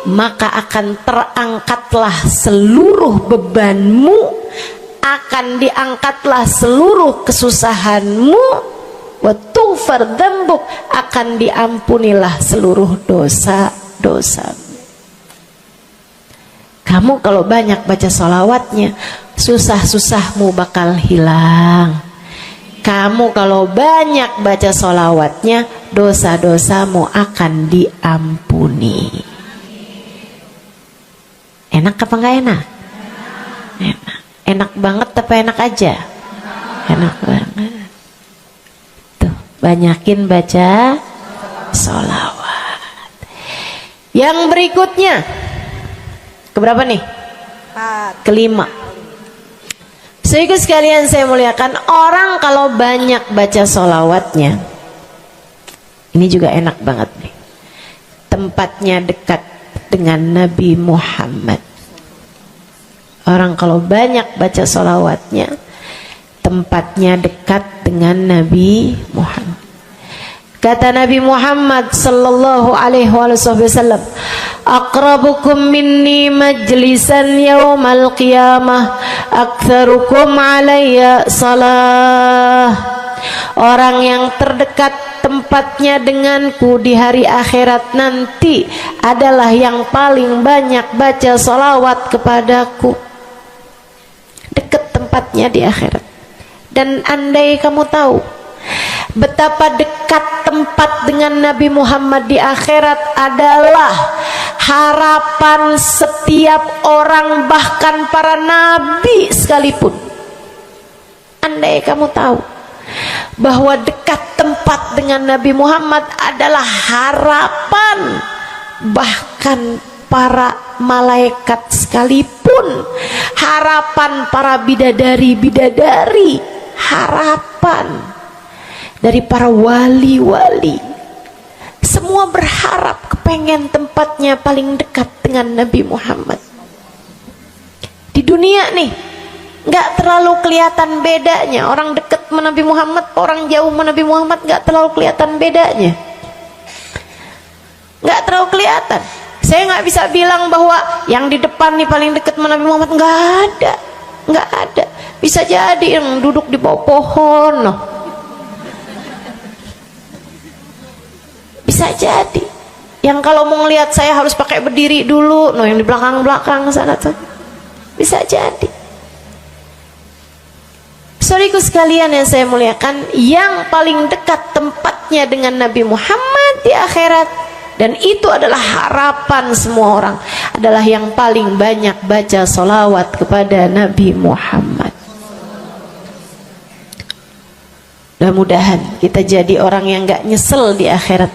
maka akan terangkatlah seluruh bebanmu, akan diangkatlah seluruh kesusahanmu, wa tughfar dzambuk, akan diampunilah seluruh dosa-dosamu. Kamu kalau banyak baca salawatnya, susah-susahmu bakal hilang. Kamu kalau banyak baca salawatnya, dosa-dosamu akan diampuni. Enak apa enggak enak? Enak. Enak banget apa enak aja? Enak banget. Tuh, banyakin baca sholawat. Yang berikutnya, keberapa nih? Kelima. Sehingga sekalian saya muliakan, orang kalau banyak baca sholawatnya, ini juga enak banget nih. Tempatnya dekat dengan Nabi Muhammad. Orang kalau banyak baca sholawatnya, tempatnya dekat dengan Nabi Muhammad. Kata Nabi Muhammad sallallahu alaihi wasallam, aqrabukum minni majlisan yaumal qiyamah aktsarukum alayya salah. Orang yang terdekat tempatnya denganku di hari akhirat nanti adalah yang paling banyak baca sholawat kepadaku. Dekat tempatnya di akhirat. Dan andai kamu tahu betapa dekat tempat dengan Nabi Muhammad di akhirat adalah harapan setiap orang, bahkan para nabi sekalipun. Andai kamu tahu bahwa dekat tempat dengan Nabi Muhammad adalah harapan bahkan para malaikat sekalipun, harapan para bidadari-bidadari, harapan dari para wali-wali, semua berharap kepengen tempatnya paling dekat dengan Nabi Muhammad. Di dunia nih nggak terlalu kelihatan bedanya, orang dekat sama Nabi Muhammad, orang jauh sama Nabi Muhammad nggak terlalu kelihatan bedanya, nggak terlalu kelihatan. Saya nggak bisa bilang bahwa yang di depan nih paling dekat sama Nabi Muhammad, nggak ada. Bisa jadi yang duduk di bawah pohon loh. Bisa jadi yang kalau mau ngelihat saya harus pakai berdiri dulu, yang di belakang sana tuh. Bisa jadi. Saudaraku sekalian yang saya muliakan, yang paling dekat tempatnya dengan Nabi Muhammad di akhirat, dan itu adalah harapan semua orang, adalah yang paling banyak baca sholawat kepada Nabi Muhammad. Mudah-mudahan kita jadi orang yang gak nyesel di akhirat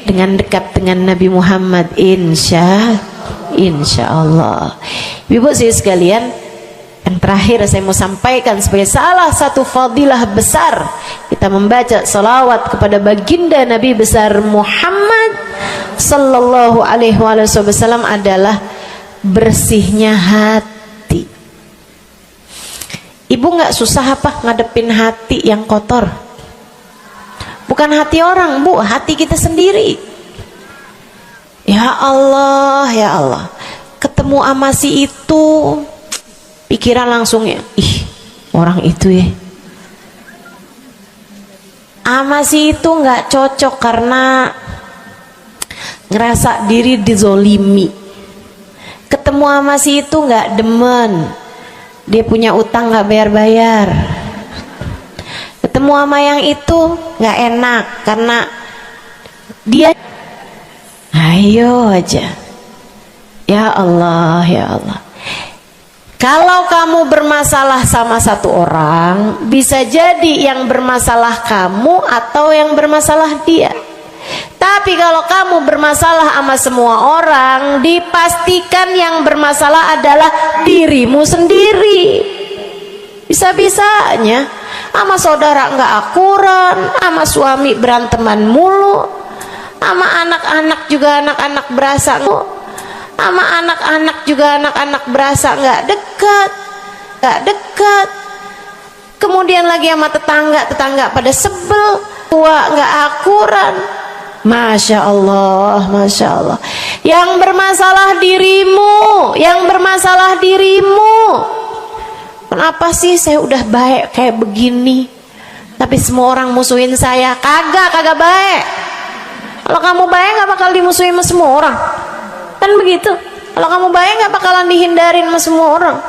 dengan dekat dengan Nabi Muhammad, insya Allah. Ibu saya sekalian, yang terakhir saya mau sampaikan sebagai salah satu fadilah besar kita membaca salawat kepada baginda Nabi besar Muhammad sallallahu alaihi wasallam adalah bersihnya hati. Ibu nggak susah apa ngadepin hati yang kotor? Bukan hati orang, Bu, hati kita sendiri. Ya Allah, ya Allah. Ketemu sama si itu, pikiran langsungnya, ih, orang itu ya. Sama si itu nggak cocok karena ngerasa diri dizolimi. Ketemu sama si itu nggak demen, dia punya utang nggak bayar-bayar. Ketemu sama yang itu nggak enak karena dia, ayo aja. Ya Allah, ya Allah. Kalau kamu bermasalah sama satu orang, bisa jadi yang bermasalah kamu atau yang bermasalah dia. Tapi kalau kamu bermasalah sama semua orang, dipastikan yang bermasalah adalah dirimu sendiri. Bisa-bisanya sama saudara nggak akuran, sama suami beranteman mulu, sama anak-anak juga anak-anak berasa, sama anak-anak juga anak-anak berasa nggak dekat. Kemudian lagi sama tetangga pada sebel, tua nggak akuran. Masya Allah, Masya Allah. Yang bermasalah dirimu. Kenapa sih saya udah baik kayak begini, tapi semua orang musuhin saya? Kagak baik. Kalau kamu baik nggak bakal dimusuhin sama semua orang, kan begitu? Kalau kamu baik nggak bakalan dihindarin sama semua orang.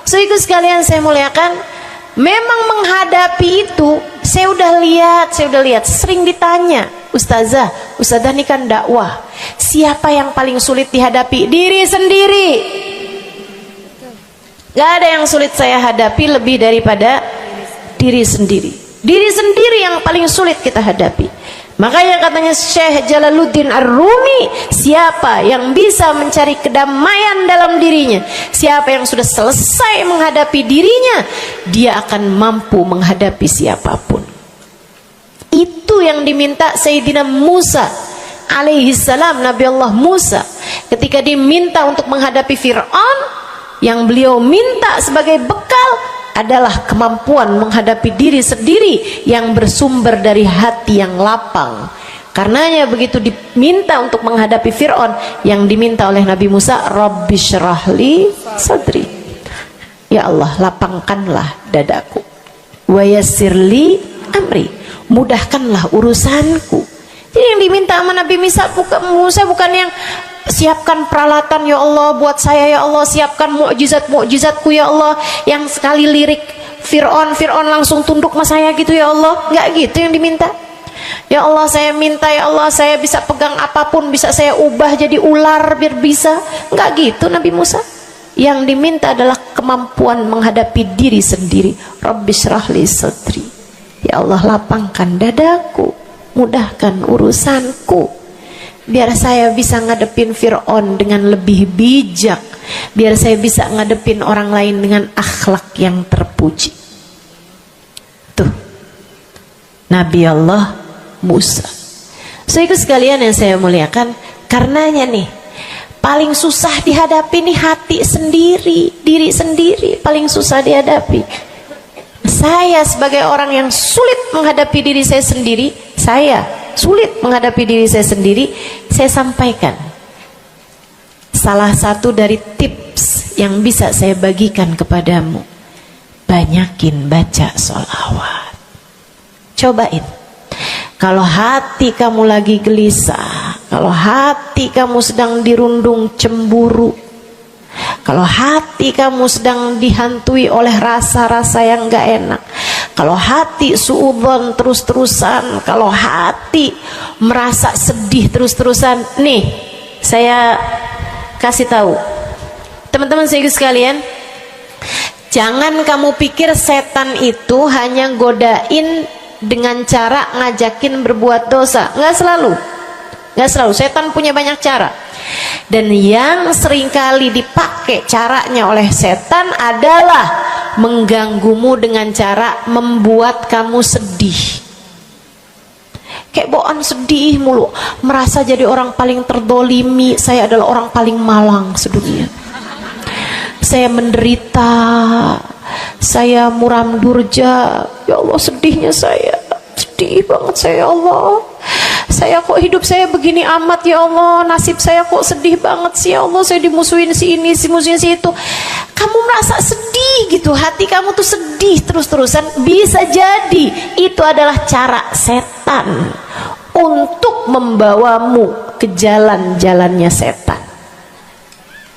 Saudaraku sekalian saya muliakan, memang menghadapi itu saya udah lihat, sering ditanya, Ustazah ini kan dakwah, siapa yang paling sulit dihadapi? Diri sendiri. Gak ada yang sulit saya hadapi lebih daripada diri sendiri. Diri sendiri yang paling sulit kita hadapi. Makanya katanya Syekh Jalaluddin Ar-Rumi, siapa yang bisa mencari kedamaian dalam dirinya, siapa yang sudah selesai menghadapi dirinya, dia akan mampu menghadapi siapapun. Itu yang diminta Sayyidina Musa alaihi salam, Nabi Allah Musa, ketika diminta untuk menghadapi Fir'aun, yang beliau minta sebagai bekal adalah kemampuan menghadapi diri sendiri yang bersumber dari hati yang lapang. Karenanya begitu diminta untuk menghadapi Fir'aun, yang diminta oleh Nabi Musa, Rabbi syrahli sadri, ya Allah lapangkanlah dadaku, wa yassirli amri, mudahkanlah urusanku. Jadi yang diminta sama Nabi Musa bukan yang siapkan peralatan ya Allah buat saya, ya Allah siapkan mukjizat-mukjizatku ya Allah, yang sekali lirik Fir'aun langsung tunduk sama saya gitu ya Allah. Enggak gitu yang diminta. Ya Allah saya minta, ya Allah saya bisa pegang apapun, bisa saya ubah jadi ular biar bisa. Enggak gitu Nabi Musa. Yang diminta adalah kemampuan menghadapi diri sendiri. Rabbi syrahli sadri, ya Allah lapangkan dadaku, mudahkan urusanku, biar saya bisa ngadepin Fir'aun dengan lebih bijak, biar saya bisa ngadepin orang lain dengan akhlak yang terpuji. Tuh Nabi Allah Musa. So itu sekalian yang saya muliakan, karenanya nih paling susah dihadapi nih hati sendiri, diri sendiri paling susah dihadapi. Saya sebagai orang yang sulit menghadapi diri saya sendiri, saya sampaikan salah satu dari tips yang bisa saya bagikan kepadamu: banyakin baca sholawat. Cobain. Kalau hati kamu lagi gelisah, kalau hati kamu sedang dirundung cemburu, kalau hati kamu sedang dihantui oleh rasa-rasa yang gak enak, kalau hati suudzon terus-terusan, kalau hati merasa sedih terus-terusan, nih saya kasih tahu teman-teman sekalian, jangan kamu pikir setan itu hanya godain dengan cara ngajakin berbuat dosa. Nggak selalu. Setan punya banyak cara. Dan yang seringkali dipakai caranya oleh setan adalah mengganggumu dengan cara membuat kamu sedih. Kayak bawaan sedih mulu, merasa jadi orang paling terdolimi. Saya adalah orang paling malang sedunia. Saya menderita, saya muram durja, ya Allah sedihnya saya, sedih banget saya ya Allah. Saya kok hidup saya begini amat ya Allah, nasib saya kok sedih banget sih ya Allah, saya dimusuhin si ini, si musuhin si itu. Kamu merasa sedih gitu, hati kamu tuh sedih terus-terusan, bisa jadi itu adalah cara setan untuk membawamu ke jalan-jalannya setan.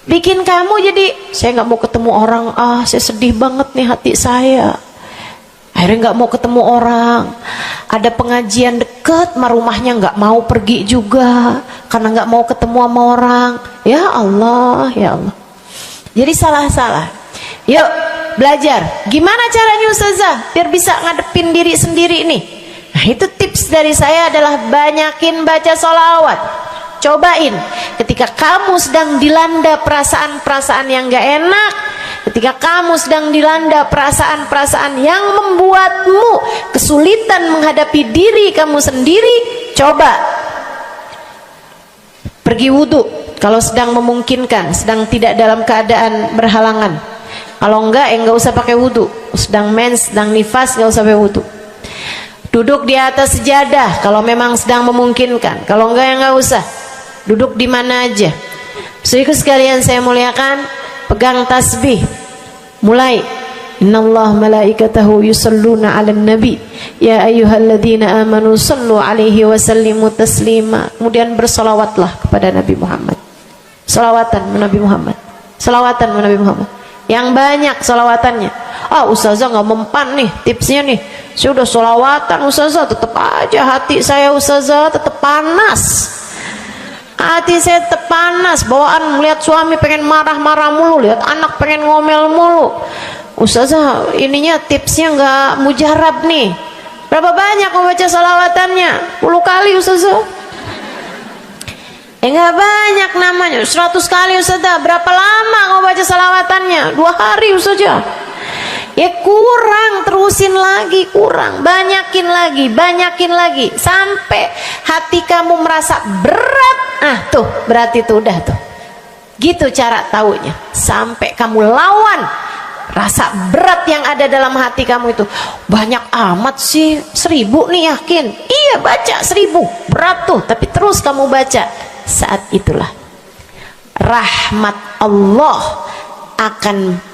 Bikin kamu jadi, saya nggak mau ketemu orang, saya sedih banget nih hati saya. Akhirnya nggak mau ketemu orang. Ada pengajian deket, rumahnya nggak mau pergi juga karena nggak mau ketemu sama orang. Ya Allah, ya Allah. Jadi salah-salah. Yuk belajar. Gimana caranya Ustazah biar bisa ngadepin diri sendiri nih? Nah itu tips dari saya adalah banyakin baca sholawat. Cobain ketika kamu sedang dilanda perasaan-perasaan yang gak enak, ketika kamu sedang dilanda perasaan-perasaan yang membuatmu kesulitan menghadapi diri kamu sendiri, coba pergi wudhu kalau sedang memungkinkan, sedang tidak dalam keadaan berhalangan. Kalau enggak enggak usah pakai wudhu, sedang mens, sedang nifas enggak usah pakai wudhu. Duduk di atas sejadah kalau memang sedang memungkinkan, kalau enggak ya enggak usah. Duduk di mana aja. Saudaraku sekalian saya muliakan, pegang tasbih. Mulai. Innallaha malaikatahu yusalluna 'alan nabi ya ayyuhalladzina amanu sallu 'alaihi wa sallimu taslima. Kemudian bersolawatlah kepada Nabi Muhammad. Selawatan Nabi Muhammad. Selawatan Nabi Muhammad. Yang banyak selawatannya. Ustazah nggak mempan nih tipsnya nih. Saya udah selawatan Ustazah, tetap aja hati saya Ustazah tetap panas. Hati saya tetap panas, bawaan melihat suami pengen marah-marah mulu, lihat anak pengen ngomel mulu. Ustazah ininya tipsnya nggak mujarab nih. Berapa banyak mau baca salawatannya? 10 kali Ustazah. Nggak banyak namanya, 100 kali Ustazah. Berapa lama mau baca salawatannya? 2 hari Ustazah. Ya kurang, terusin lagi, kurang, banyakin lagi sampai hati kamu merasa berat. Tuh berarti tuh udah tuh. Gitu cara taunya. Sampai kamu lawan rasa berat yang ada dalam hati kamu itu. Banyak amat sih, 1000 nih yakin. Iya baca 1000, berat tuh, tapi terus kamu baca. Saat itulah rahmat Allah akan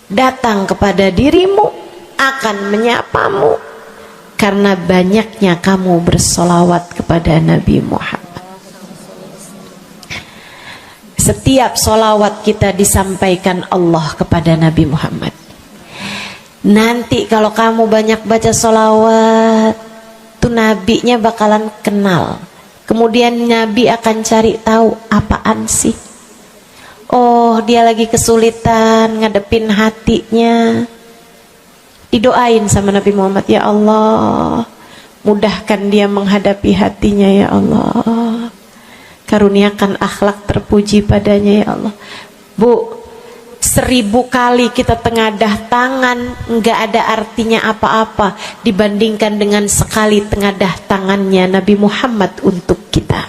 datang kepada dirimu, akan menyapamu karena banyaknya kamu bersolawat kepada Nabi Muhammad. Setiap solawat kita disampaikan Allah kepada Nabi Muhammad. Nanti kalau kamu banyak baca solawat, tuh nabinya bakalan kenal. Kemudian Nabi akan cari tahu apaan sih. Oh, dia lagi kesulitan ngadepin hatinya. Didoain sama Nabi Muhammad, ya Allah, mudahkan dia menghadapi hatinya ya Allah. Karuniakan akhlak terpuji padanya ya Allah. Bu, 1000 kali kita tengadah tangan nggak ada artinya apa-apa dibandingkan dengan sekali tengadah tangannya Nabi Muhammad untuk kita.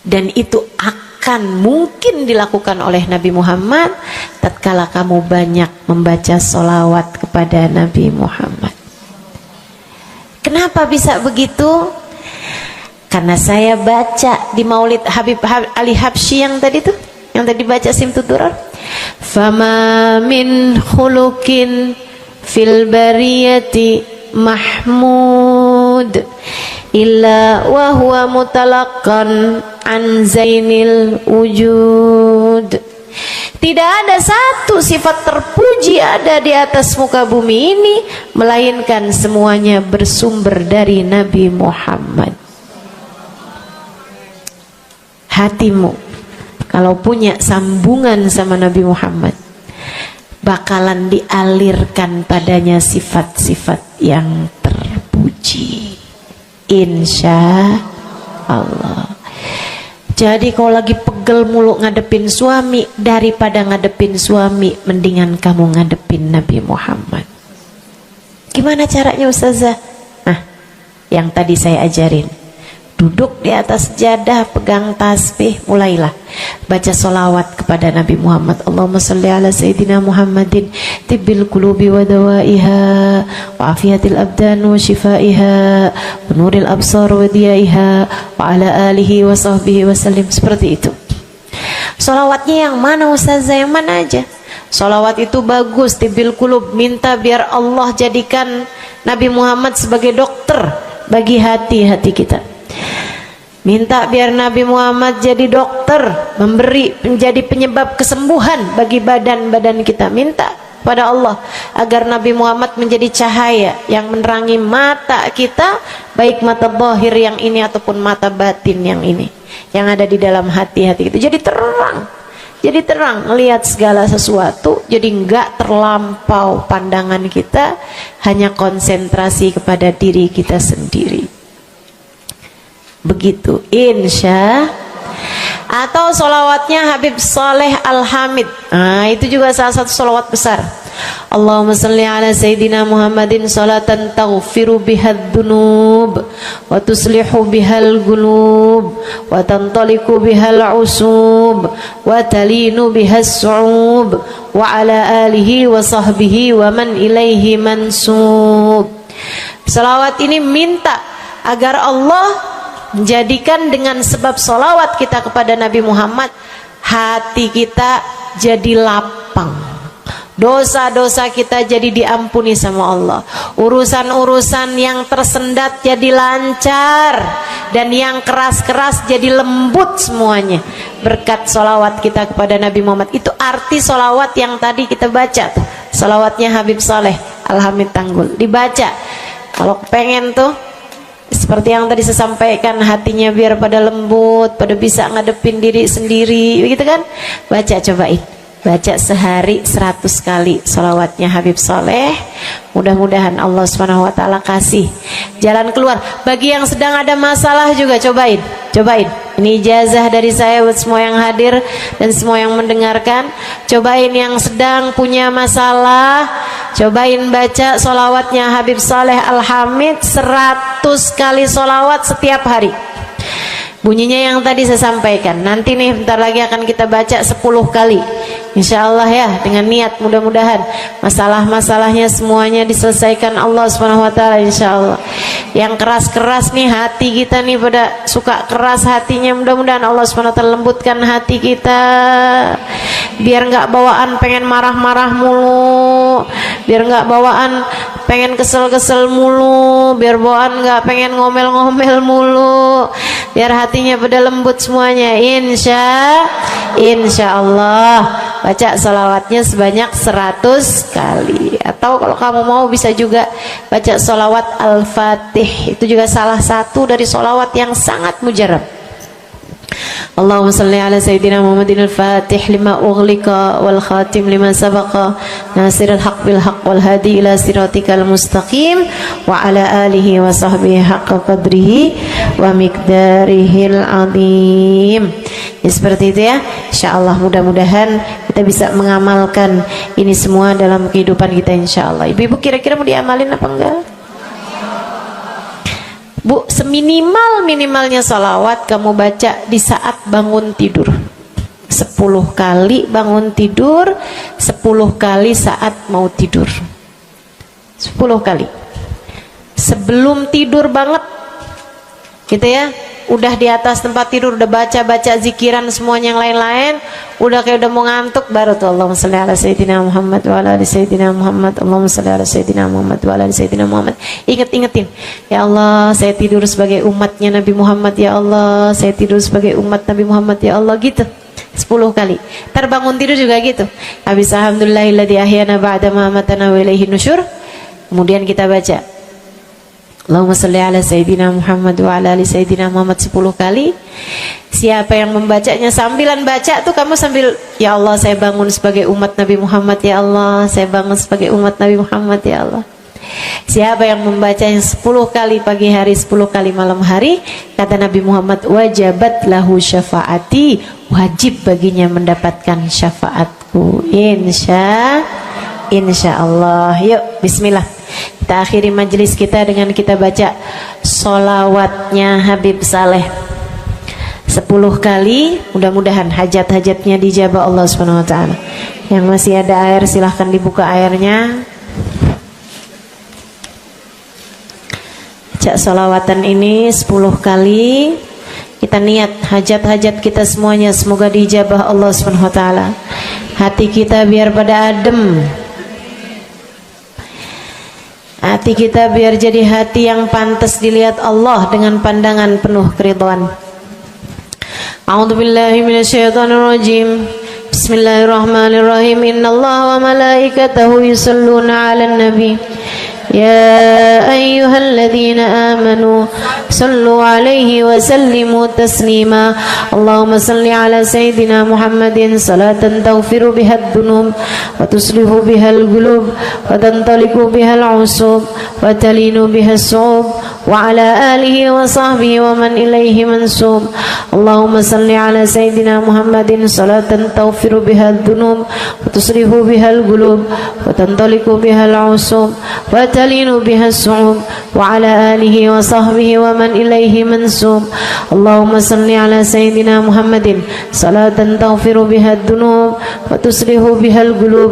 Dan itu akan mungkin dilakukan oleh Nabi Muhammad tatkala kamu banyak membaca sholawat kepada Nabi Muhammad. Kenapa bisa begitu? Karena saya baca di Maulid Habib Ali Habsyi yang tadi tuh, yang tadi baca Simtud Durar. Fama min khuluqin fil bariyati mahmud illa wa huwa mutalaqqan an zainil wujud. Tidak ada satu sifat terpuji ada di atas muka bumi ini melainkan semuanya bersumber dari Nabi Muhammad. Hatimu kalau punya sambungan sama Nabi Muhammad bakalan dialirkan padanya sifat-sifat yang terpuji, insya Allah. Jadi kalau lagi pegel mulu ngadepin suami, daripada ngadepin suami mendingan kamu ngadepin Nabi Muhammad. Gimana caranya Ustazah? Nah, yang tadi saya ajarin. Duduk di atas jadah, pegang tasbih, mulailah baca solawat kepada Nabi Muhammad. Allahumma salli ala Sayyidina Muhammadin tibbil qulubi wa dawaiha wa afiyatil abdan wa shifaiha wa nuril absar wa diyaiha wa ala alihi wa sahbihi wa sallim. Seperti itu. Solawatnya yang mana Ustazah? Yang mana aja? Solawat itu bagus, tibbil qulub, minta biar Allah jadikan Nabi Muhammad sebagai dokter bagi hati-hati kita. Minta biar Nabi Muhammad jadi dokter, menjadi penyebab kesembuhan bagi badan-badan kita. Minta pada Allah agar Nabi Muhammad menjadi cahaya yang menerangi mata kita, baik mata zahir yang ini ataupun mata batin yang ini, yang ada di dalam hati-hati kita. Jadi terang melihat segala sesuatu. Jadi enggak terlampau pandangan kita, hanya konsentrasi kepada diri kita sendiri. Begitu, insya. Atau solawatnya Habib Saleh Al-Hamid. Nah, itu juga salah satu solawat besar. Allahumma salli ala Sayyidina Muhammadin salatan taghfiru bihad dunub wa tuslihu bihal gulub wa tantaliku bihal usub wa talinu bihas su'ub wa ala alihi wa sahbihi wa man ilaihi mansub. Salawat ini minta agar Allah menjadikan dengan sebab solawat kita kepada Nabi Muhammad hati kita jadi lapang, dosa-dosa kita jadi diampuni sama Allah, urusan-urusan yang tersendat jadi lancar, dan yang keras-keras jadi lembut semuanya berkat solawat kita kepada Nabi Muhammad. Itu arti solawat yang tadi kita baca tuh, solawatnya Habib Saleh Al-Hamid Tanggul. Dibaca kalau pengen tuh seperti yang tadi saya sampaikan, hatinya biar pada lembut, pada bisa ngadepin diri sendiri, begitu kan? Baca, cobain. baca sehari 100 kali sholawatnya Habib Soleh. Mudah-mudahan Allah Subhanahu wa taala kasih jalan keluar. Bagi yang sedang ada masalah juga cobain. Ini ijazah dari saya buat semua yang hadir dan semua yang mendengarkan. Cobain yang sedang punya masalah, cobain baca sholawatnya Habib Soleh Al-Hamid 100 kali sholawat setiap hari. Bunyinya yang tadi saya sampaikan. Nanti nih bentar lagi akan kita baca 10 kali. Insya Allah ya, dengan niat mudah-mudahan masalah-masalahnya semuanya diselesaikan Allah Subhanahu wa taala insya Allah. Yang keras-keras nih hati kita nih, pada suka keras hatinya, mudah-mudahan Allah Subhanahu wa taala lembutkan hati kita. Biar nggak bawaan pengen marah-marah mulu, biar nggak bawaan pengen kesel-kesel mulu, biar bawaan nggak pengen ngomel-ngomel mulu, biar hatinya pada lembut semuanya. Insya Allah baca sholawatnya sebanyak 100 kali. Atau kalau kamu mau bisa juga baca sholawat Al-Fatih, itu juga salah satu dari sholawat yang sangat mujarab. Allahumma salli ala Sayyidina Muhammadin al-Fatih lima ughliqa wal khatim lima sabaqa nasirul haq bil haq wal hadi ila siratikal mustaqim wa ala alihi wa sahbihi haqqa qadrihi wa miqdarihil azim. Ya, seperti itu ya. Insyaallah mudah-mudahan kita bisa mengamalkan ini semua dalam kehidupan kita insyaallah. Ibu-ibu kira-kira mau diamalin apa enggak? Bu, seminimal-minimalnya salawat kamu baca di saat bangun tidur 10 kali bangun tidur, 10 kali saat mau tidur, 10 kali sebelum tidur banget gitu ya. Udah di atas tempat tidur udah baca-baca zikiran semuanya yang lain-lain, udah kayak udah mau ngantuk, baru tuh Allahumma shalli ala Sayyidina Muhammad wa ala ali Sayyidina Muhammad, Allahumma shalli ala Sayyidina Muhammad wa ala ali Sayyidina Muhammad. Ingetin, ya Allah saya tidur sebagai umatnya Nabi Muhammad, ya Allah saya tidur sebagai umat Nabi Muhammad, ya Allah, gitu 10 kali. Terbangun tidur juga gitu. Habis alhamdulillahilladzi ahyana ba'da ma amatana wa ilaihi nusyur, kemudian kita baca Allahumma salli ala Sayyidina Muhammad wa ala ali Sayyidina Muhammad 10 kali. Siapa yang membacanya sambilan baca tuh kamu sambil, ya Allah saya bangun sebagai umat Nabi Muhammad, ya Allah saya bangun sebagai umat Nabi Muhammad, ya Allah. Siapa yang membacanya 10 kali pagi hari, 10 kali malam hari, kata Nabi Muhammad, wajabat lahu syafaati, wajib baginya mendapatkan syafaatku. Insya Allah. Yuk bismillah, kita akhiri majelis kita dengan kita baca sholawatnya Habib Saleh 10 kali. Mudah-mudahan hajat-hajatnya dijabah Allah Subhanahu wa taala. Yang masih ada air silahkan dibuka airnya. Baca sholawatan ini 10 kali. Kita niat hajat-hajat kita semuanya semoga dijabah Allah Subhanahu wa taala. Hati kita biar pada adem, hati kita biar jadi hati yang pantas dilihat Allah dengan pandangan penuh keridhaan. A'udzubillahi minasyaitonirrajim. Bismillahirrahmanirrahim. Innallaha wa malaikatahu yusholluna 'alan nabi. Ya ayyuhalladzina amanu sallu 'alaihi wa sallimu taslima. Allahumma salli 'ala sayyidina Muhammadin salatan taghfiru biha ad-dunub wa tuslihu biha al-qulub wa tantaliqu biha al-'usub wa talinu biha as-su'ub wa 'ala alihi wa sahbihi wa man ilaihi mansub. Allahumma salli 'ala sayyidina Muhammadin salatan taghfiru biha ad-dunub wa tuslihu biha al-qulub wa tantaliqu biha al-'usub wa talinu biha as-su'ub wa 'ala alihi wa sahbihi wa man ilaihi mansub. Allahumma salli 'ala sayyidina Muhammadin salatan taghfiru biha ad-dunub wa tuslihu biha al-qulub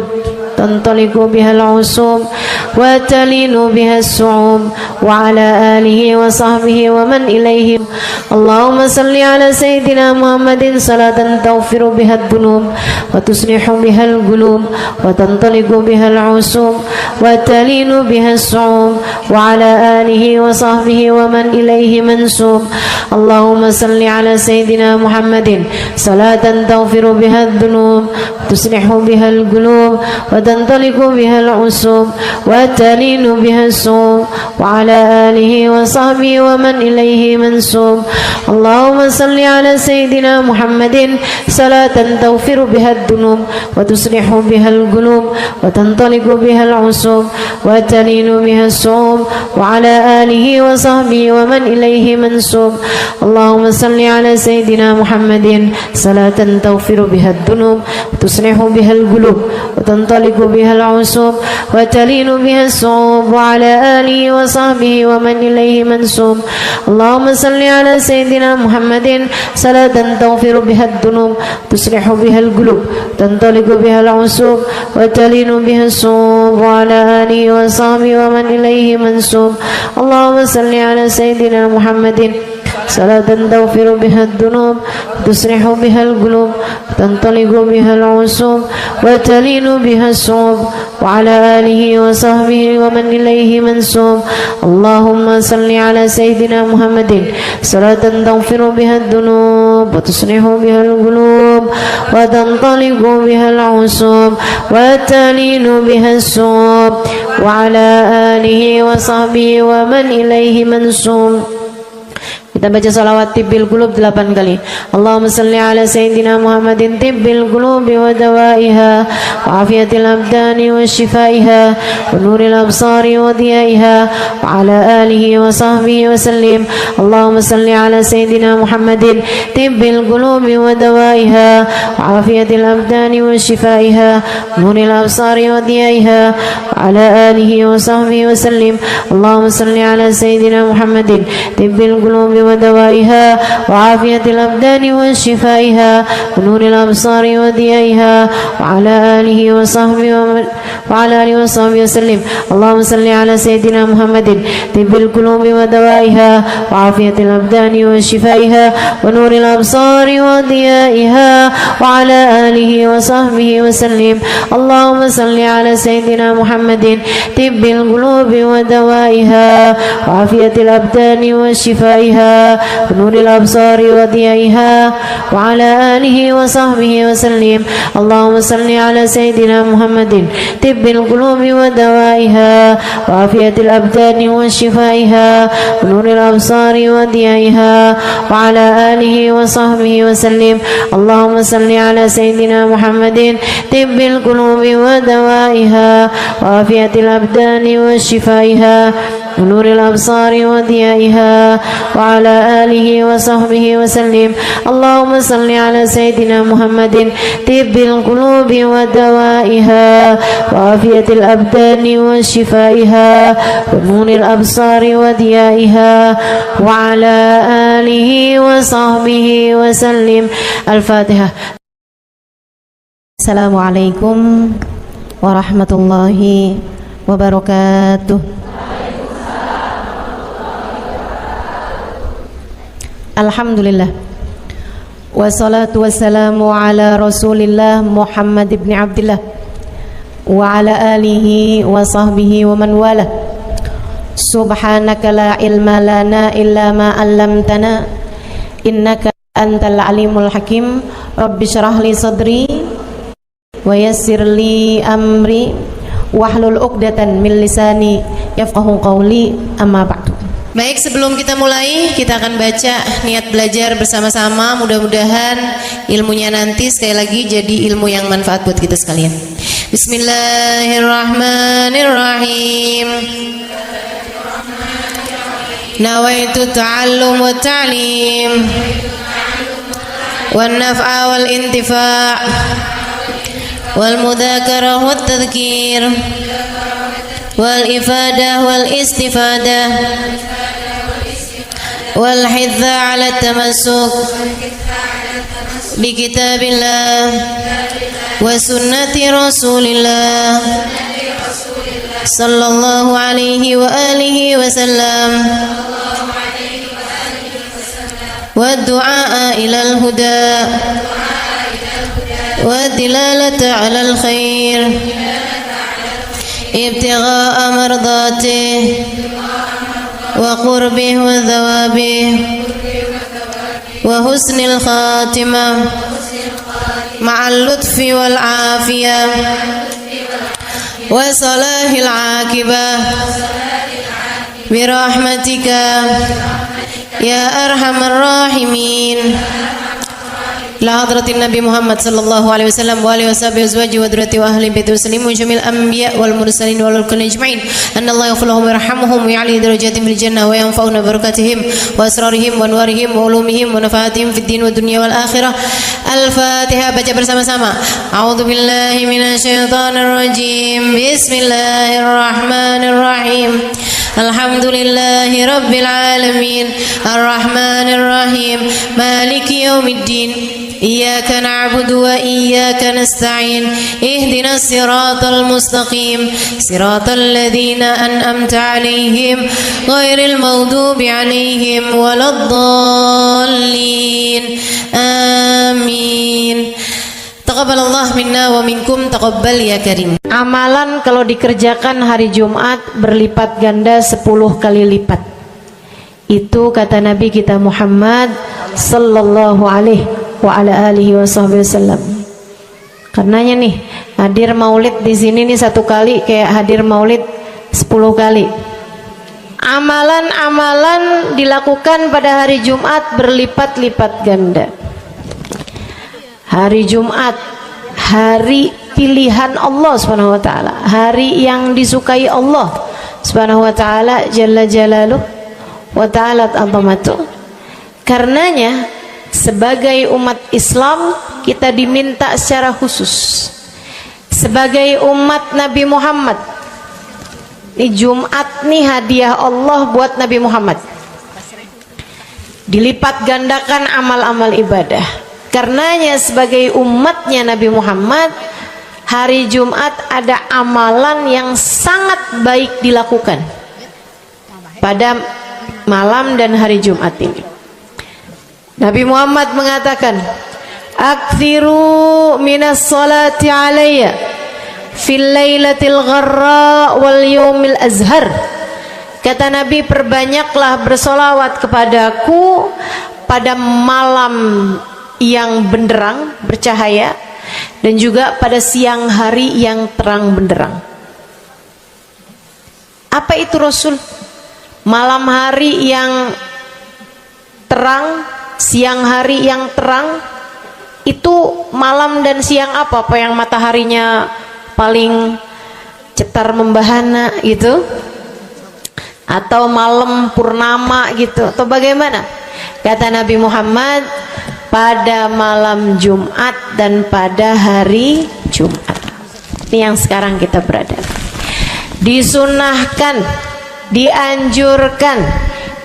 tantaliqu biha al-'usub wa talinu biha as-su'ub wa 'ala alihi wa sahbihi wa man ilaihi. Allahumma salli 'ala sayyidina Muhammadin salatan taghfiru biha ad-dunub wa tuslihu biha al-qulub wa tantaliqu biha al-'usub wa talinu biha as-su'ub wa 'ala alihi wa sahbihi wa man ilaihi mansub. Allahumma salli 'ala sayyidina Muhammadin salatan taghfiru biha ad-dunub wa tuslihu biha al-qulub wa وتنطلق بها العصوب وتلين بها الصوم وعلى آله وصحبه ومن إليه منسوب. اللهم صل على سيدنا محمد صلاة تغفر بها الذنوب وتصلح بها القلوب وتنطلق بها العصوب وتلين بها الصوم وعلى آله وصحبه ومن إليه منسوب. اللهم صل على سيدنا محمد صلاة تغفر بها الذنوب وتصلح بها القلوب وتنطلق بها العصوب وتلين بها الصوم وعلى آله وصحبه ومن إليه منسوب. اللهم صل على سيدنا محمد صلاة تغفر بها الذنوب تصلح بها القلوب تنطلق بها العصوب وتلين بها الصوم وعلى آله وصحبه ومن إليه منسوب. اللهم صل على سيدنا محمد صلاة تغفر بها الذنوب تصلح بها القلوب تنطلق بها العصوب وتلين بها الصوب وعلى آله وصحبه ومن إليه منسوب. اللهم صل على سيدنا محمد صلاة تغفر بها الذنوب وتصلح بها القلوب وتنطلق بها العصوب وتلين بها الصوب وعلى آله وصحبه ومن إليه منسوب. Kita baca salawat tibbil qulub 8 kali. Allahumma salli ala sayyidina Muhammadin tibbil qulubi wa dawaiha wa afiyatil abdani wa shifaiha wa nuril absari wa diyaiha wa ala alihi wa sahbihi wa sallim. Allahumma salli ala sayyidina Muhammadin tibbil qulubi wa dawaiha wa afiyatil abdani wa shifaiha wa nuril absari wa diyaiha wa ala alihi wa sahbihi wa sallim. Allahumma salli ala sayyidina Muhammadin tibbil qulubi ودوائها وعافية الأبدان وشفائها ونور الأبصار وضيائها وعلى آله وصحبه وسلم. اللهم صل على سيدنا محمد طب القلوب ودوائها وعافية الأبدان وشفائها ونور الأبصار وضيائها وعلى آله وصحبه وسلم. اللهم صل على سيدنا محمد طب القلوب ودوائها وعافية الأبدان وشفائها ونور الأبصار وضيائها وعلى آله وصحبه وسلم. اللهم صل على سيدنا محمد طب القلوب ودوائها وعافية الأبدان وشفائها ونور الأبصار وضيائها وعلى آله وصحبه وسلم. اللهم صل على سيدنا محمد طب القلوب ودوائها وعافية الأبدان وشفائها ونور الأبصار وضيائها وعلى آله وصحبه وسلم. اللهم صل على سيدنا محمد طب القلوب ودوائها وعافية الأبدان وشفائها ونور الأبصار وضيائها وعلى آله وصحبه وسلم. الفاتحة. السلام عليكم ورحمة الله وبركاته. Alhamdulillah wassalatu wassalamu ala rasulillah Muhammad ibn Abdillah wa ala alihi wa sahbihi wa man wala. Subhanaka la ilma lana illa ma 'allamtana innaka antal alimul hakim. Rabbi shrah li sadri wa yassir li amri wahlul 'uqdatan min lisani yafqahu qawli. Amma ba'du. Baik, sebelum kita mulai, kita akan baca niat belajar bersama-sama. Mudah-mudahan ilmunya nanti sekali lagi jadi ilmu yang manfaat buat kita sekalian. Bismillahirrahmanirrahim. Nawaitu ta'allum wa ta'lim wan naf'a wal intifa' wal mudzakarah wat tadhkir wal ifadah wal istifadah wal hidza ala tamassuk bi kitabillah wa sunnati rasulillah sallallahu alaihi wa alihi wa sallam wa du'a ila al huda wa dilalata ala al khair ابتغاء مرضاته وقربه وثوابه وحسن الخاتمة مع اللطف والعافية وصلاح العاقبة برحمتك يا أرحم الراحمين. إلى حضرة النبي محمد صلى الله عليه وسلم وآله وصحبه وأزواجه وذريته وأهل بيته وسلم وجميع الأنبياء والمرسلين والملائكة أجمعين أن الله يغفر لهم ويرحمهم ويعلي درجاتهم في الجنة وينفعنا ببركاتهم وأسرارهم وأنوارهم وعلومهم ونفعاتهم في الدين والدنيا والآخرة. الفاتحة. Baca bersama-sama. A'udzu billahi minasyaitonir rajim. Bismillahirrahmanirrahim. Alhamdulillahi rabbil alamin. Arrahmanir rahim. Maliki yaumiddin. إياك نعبد وإياك نستعين اهدنا الصراط المستقيم صراط الذين أنعمت عليهم غير المغضوب عليهم ولا الضالين آمين. Taqabbalallah minna wa minkum, taqabbal ya karim. Amalan kalau dikerjakan hari Jumat berlipat ganda 10 kali lipat. Itu kata Nabi kita Muhammad sallallahu alaihi wa ala alihi wasallam. Karenanya nih, hadir maulid di sini nih 1 kali kayak hadir maulid 10 kali. Amalan-amalan dilakukan pada hari Jumat berlipat-lipat ganda. Hari Jumat, hari pilihan Allah Subhanahu wa taala, hari yang disukai Allah Subhanahu wa taala jalla jalaluh wa ta'alat azamatuh. Karenanya sebagai umat Islam kita diminta secara khusus sebagai umat Nabi Muhammad. Ini Jumat nih hadiah Allah buat Nabi Muhammad. Dilipat gandakan amal-amal ibadah. Karenanya sebagai umatnya Nabi Muhammad, hari Jumat ada amalan yang sangat baik dilakukan pada malam dan hari Jumat ini. Nabi Muhammad mengatakan, "Aktsiru minas salati alayya fil lailatil gharra wal yaumil azhar." Kata Nabi, perbanyaklah bersolawat kepadaku pada malam yang benderang, bercahaya, dan juga pada siang hari yang terang benderang. Apa itu Rasul? Malam hari yang terang, siang hari yang terang. Itu malam dan siang apa? Apa yang mataharinya paling cetar membahana gitu? Atau malam purnama gitu? Atau bagaimana? Kata Nabi Muhammad, pada malam Jumat dan pada hari Jumat. Ini yang sekarang kita berada. Disunahkan, dianjurkan,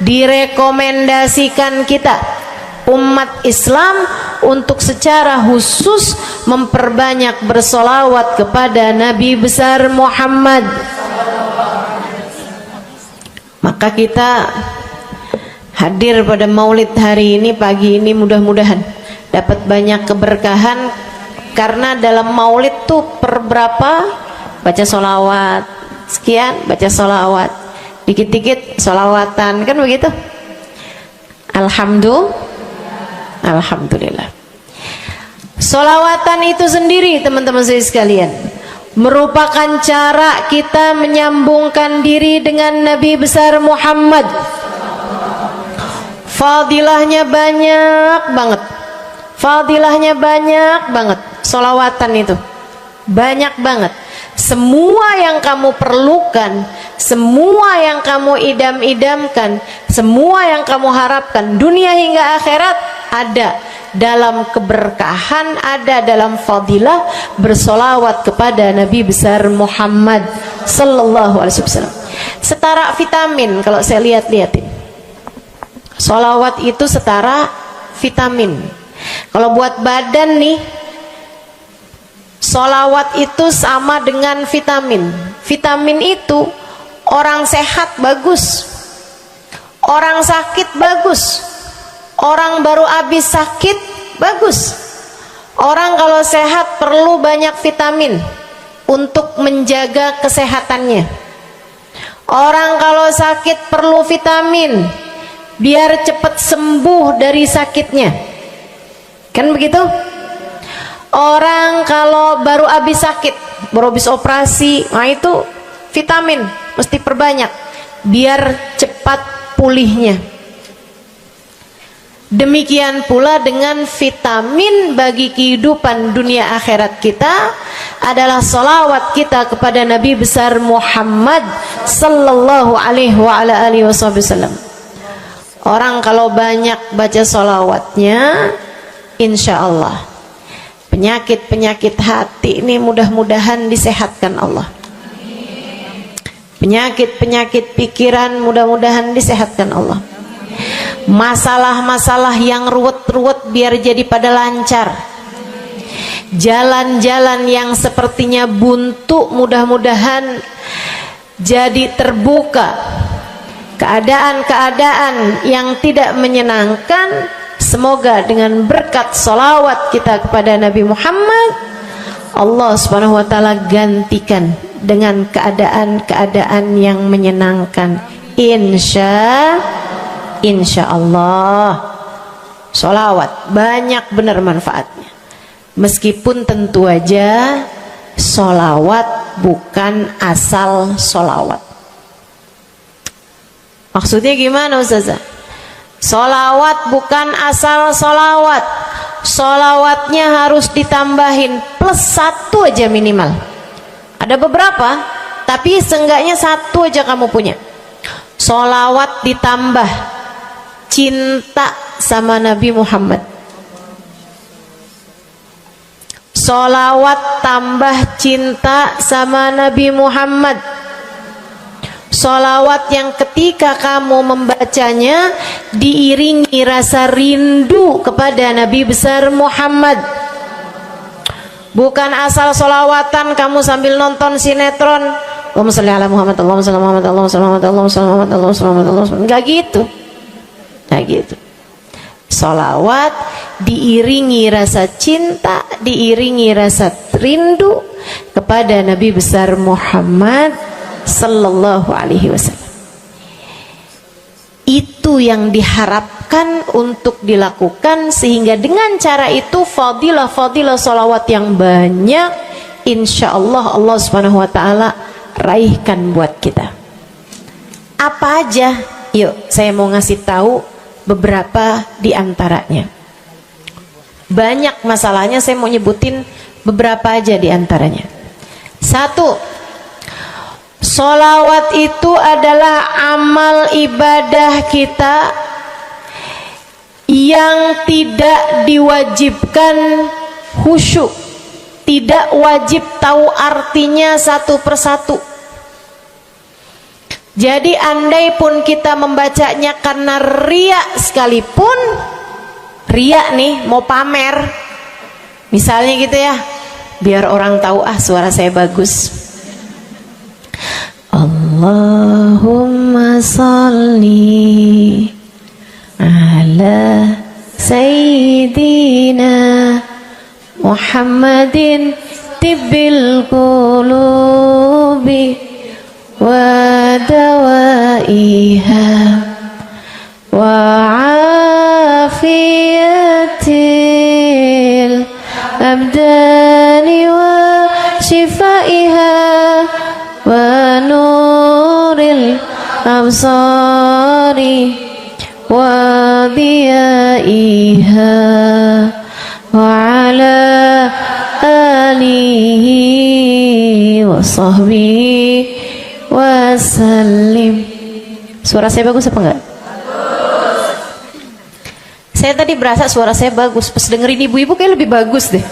direkomendasikan kita umat Islam untuk secara khusus memperbanyak bersolawat kepada Nabi besar Muhammad. Maka kita hadir pada maulid hari ini, pagi ini, mudah-mudahan dapat banyak keberkahan. Karena dalam maulid tuh per berapa baca solawat, sekian baca solawat, dikit-dikit solawatan, kan begitu. Alhamdulillah. Solawatan itu sendiri teman-teman saya sekalian merupakan cara kita menyambungkan diri dengan Nabi besar Muhammad. Fadilahnya banyak banget. Fadilahnya banyak banget. Solawatan itu banyak banget. Semua yang kamu perlukan, semua yang kamu idam-idamkan, semua yang kamu harapkan, dunia hingga akhirat ada dalam keberkahan, ada dalam fadilah bersolawat kepada Nabi besar Muhammad sallallahu alaihi wasallam. Setara vitamin kalau saya lihat-lihatin. Solawat itu setara vitamin. Kalau buat badan nih, solawat itu sama dengan vitamin. Vitamin itu orang sehat bagus, orang sakit bagus, orang baru habis sakit bagus. Orang kalau sehat perlu banyak vitamin untuk menjaga kesehatannya. Orang kalau sakit perlu vitamin biar cepat sembuh dari sakitnya, kan begitu? Orang kalau baru habis sakit baru habis operasi, nah itu vitamin mesti perbanyak biar cepat pulihnya. Demikian pula dengan vitamin bagi kehidupan dunia akhirat kita adalah salawat kita kepada Nabi besar Muhammad sallallahu alaihi wa ala alihi wasallam. Orang kalau banyak baca salawatnya, insya Allah penyakit-penyakit hati ini mudah-mudahan disehatkan Allah. Penyakit-penyakit pikiran mudah-mudahan disehatkan Allah. Masalah-masalah yang ruwet-ruwet biar jadi pada lancar. Jalan-jalan yang sepertinya buntu mudah-mudahan jadi terbuka. Keadaan-keadaan yang tidak menyenangkan, semoga dengan berkat salawat kita kepada Nabi Muhammad, Allah subhanahu wa ta'ala gantikan dengan keadaan-keadaan yang menyenangkan. Insya Allah. Sholawat banyak benar manfaatnya. Meskipun tentu aja sholawat bukan asal sholawat. Maksudnya gimana Ustazah? Sholawat bukan asal sholawat. Sholawatnya harus ditambahin plus 1 aja minimal. Ada beberapa, tapi seenggaknya 1 aja kamu punya. Sholawat ditambah cinta sama Nabi Muhammad. Sholawat tambah cinta sama Nabi Muhammad. Sholawat yang ketika kamu membacanya diiringi rasa rindu kepada Nabi besar Muhammad. Bukan asal sholawatan kamu sambil nonton sinetron, Allahumma sholli ala Muhammad, Allahumma sholli ala Muhammad, Allahumma sholli ala Muhammad, Allahumma sholli ala Muhammad, Allahumma sholli ala Muhammad. Enggak gitu. Nah gitu. Sholawat diiringi rasa cinta, diiringi rasa rindu kepada Nabi besar Muhammad sallallahu alaihi wasallam. Itu yang diharapkan untuk dilakukan, sehingga dengan cara itu fadilah-fadilah sholawat yang banyak insya Allah Allah subhanahu wa ta'ala raihkan buat kita. Apa aja? Yuk saya mau ngasih tahu beberapa di antaranya. Banyak masalahnya, saya mau nyebutin beberapa aja di antaranya. 1. Sholawat itu adalah amal ibadah kita yang tidak diwajibkan khusyuk, tidak wajib tahu artinya satu persatu. Jadi andai pun kita membacanya karena riya sekalipun, riya nih mau pamer, misalnya gitu ya, biar orang tahu suara saya bagus. Allahumma salli ala sayyidina Muhammadin tibbil qulubi wa dawaiha wa afiyatil abdani wa shifaiha wa nuril absari wa diyaiha wa ala alihi wa sahbihi wa sallim. Suara saya bagus apa enggak? Bagus. Saya tadi berasa suara saya bagus, pas dengerin ibu-ibu kayak lebih bagus deh.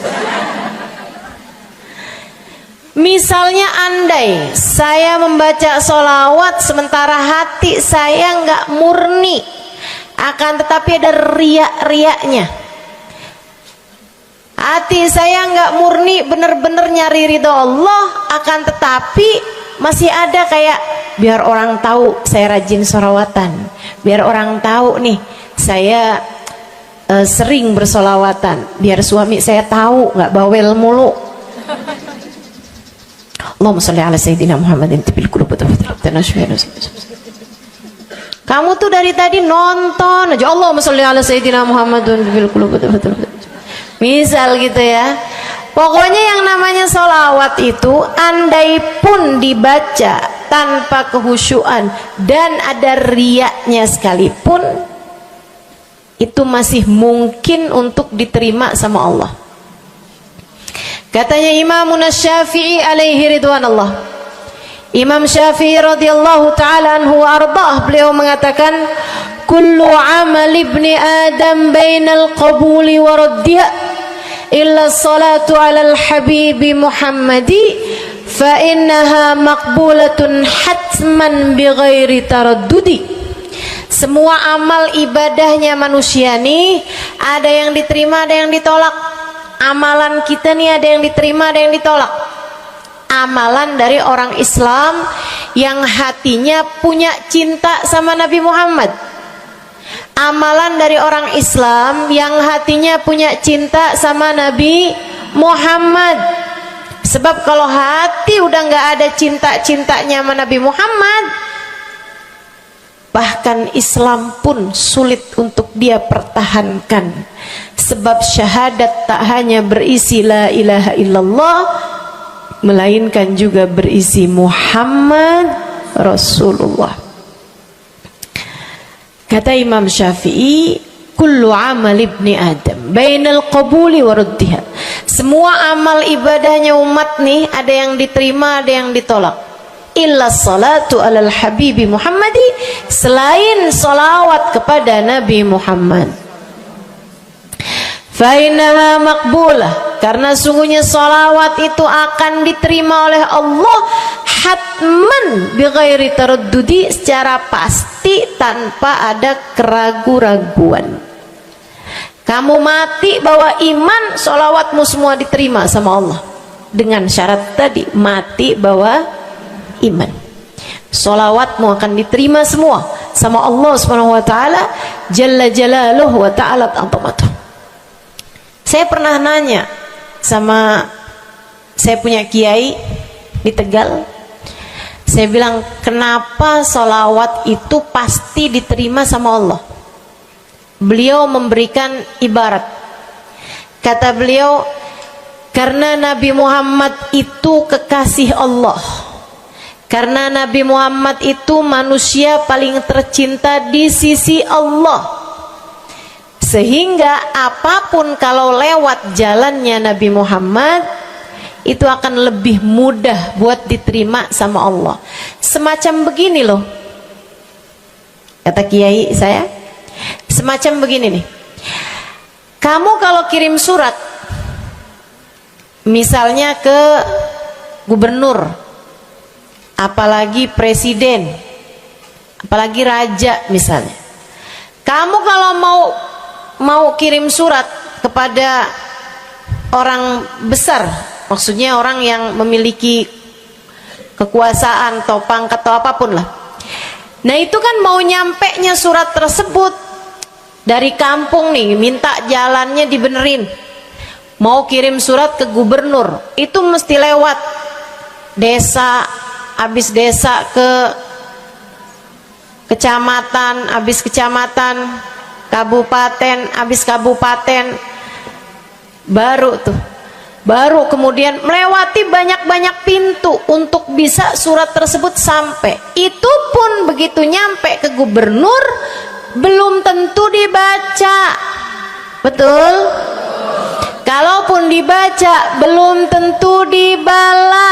Misalnya andai saya membaca sholawat sementara hati saya nggak murni, akan tetapi ada riak-riaknya. Hati saya nggak murni bener-bener nyari ridho Allah, akan tetapi masih ada kayak biar orang tahu saya rajin sholawatan, biar orang tahu nih saya sering bersolawatan, biar suami saya tahu nggak bawel mulu. Allahumma sholli ala sayyidina Muhammadin tibbil qulubi wa kamu tuh dari tadi nonton aja Allahumma sholli ala sayyidina Muhammadin tibbil qulubi. Misal gitu ya, Pokoknya yang namanya sholawat itu andai pun dibaca tanpa kehusyuan dan ada riaknya sekalipun, itu masih mungkin untuk diterima sama Allah. Katanya Imam Syafi'i alaihi ridwanullah, Imam Syafi'i radhiyallahu ta'ala anhu wa ardhah, beliau mengatakan, kullu amal ibni adam bainal qabuli wa raddiha illa salatu ala al-habibi Muhammadi fa innaha maqbulatun hatman bighairi taraddudi. Semua amal ibadahnya manusia nih ada yang diterima, ada yang ditolak. Amalan kita nih ada yang diterima, ada yang ditolak. Amalan dari orang Islam yang hatinya punya cinta sama Nabi Muhammad. Amalan dari orang Islam yang hatinya punya cinta sama Nabi Muhammad. Sebab kalau hati udah nggak ada cinta-cintanya sama Nabi Muhammad, bahkan Islam pun sulit untuk dia pertahankan. Sebab syahadat tak hanya berisi la ilaha illallah, melainkan juga berisi Muhammad Rasulullah. Kata Imam Syafi'i, kullu amal ibni adam bainal qabuli wa raddiha. Semua amal ibadahnya umat nih ada yang diterima, ada yang ditolak. Illa salatu alal habibi Muhammadi, selain salawat kepada Nabi Muhammad. Fa innaha maqbulah, karena sungguhnya salawat itu akan diterima oleh Allah hatman bighairi taraddudi, secara pasti tanpa ada keraguan-raguan. Kamu mati bawa iman, salawatmu semua diterima sama Allah. Dengan syarat tadi, mati bawa iman, salawatmu akan diterima semua sama Allah Subhanahu wa taala jalla jalaluhu wa ta'ala azamatuh. Saya pernah nanya sama saya punya kiai di Tegal. Saya bilang, kenapa salawat itu pasti diterima sama Allah? Beliau memberikan ibarat. Kata beliau, karena Nabi Muhammad itu kekasih Allah. Karena Nabi Muhammad itu manusia paling tercinta di sisi Allah. Sehingga apapun kalau lewat jalannya Nabi Muhammad, itu akan lebih mudah buat diterima sama Allah. Semacam begini loh, kata kiai saya, semacam begini nih. Kamu kalau kirim surat, misalnya ke gubernur, apalagi presiden, apalagi raja misalnya, kamu kalau mau kirim surat kepada orang besar, maksudnya orang yang memiliki kekuasaan atau pangkat atau apapun lah. Nah itu kan mau nyampe nya surat tersebut dari kampung nih, minta jalannya dibenerin, mau kirim surat ke gubernur, itu mesti lewat desa, habis desa ke kecamatan, habis kecamatan, kabupaten, habis kabupaten, baru kemudian melewati banyak-banyak pintu untuk bisa surat tersebut sampai. Itu pun begitu nyampe ke gubernur belum tentu dibaca. Betul? Kalaupun dibaca belum tentu dibalas.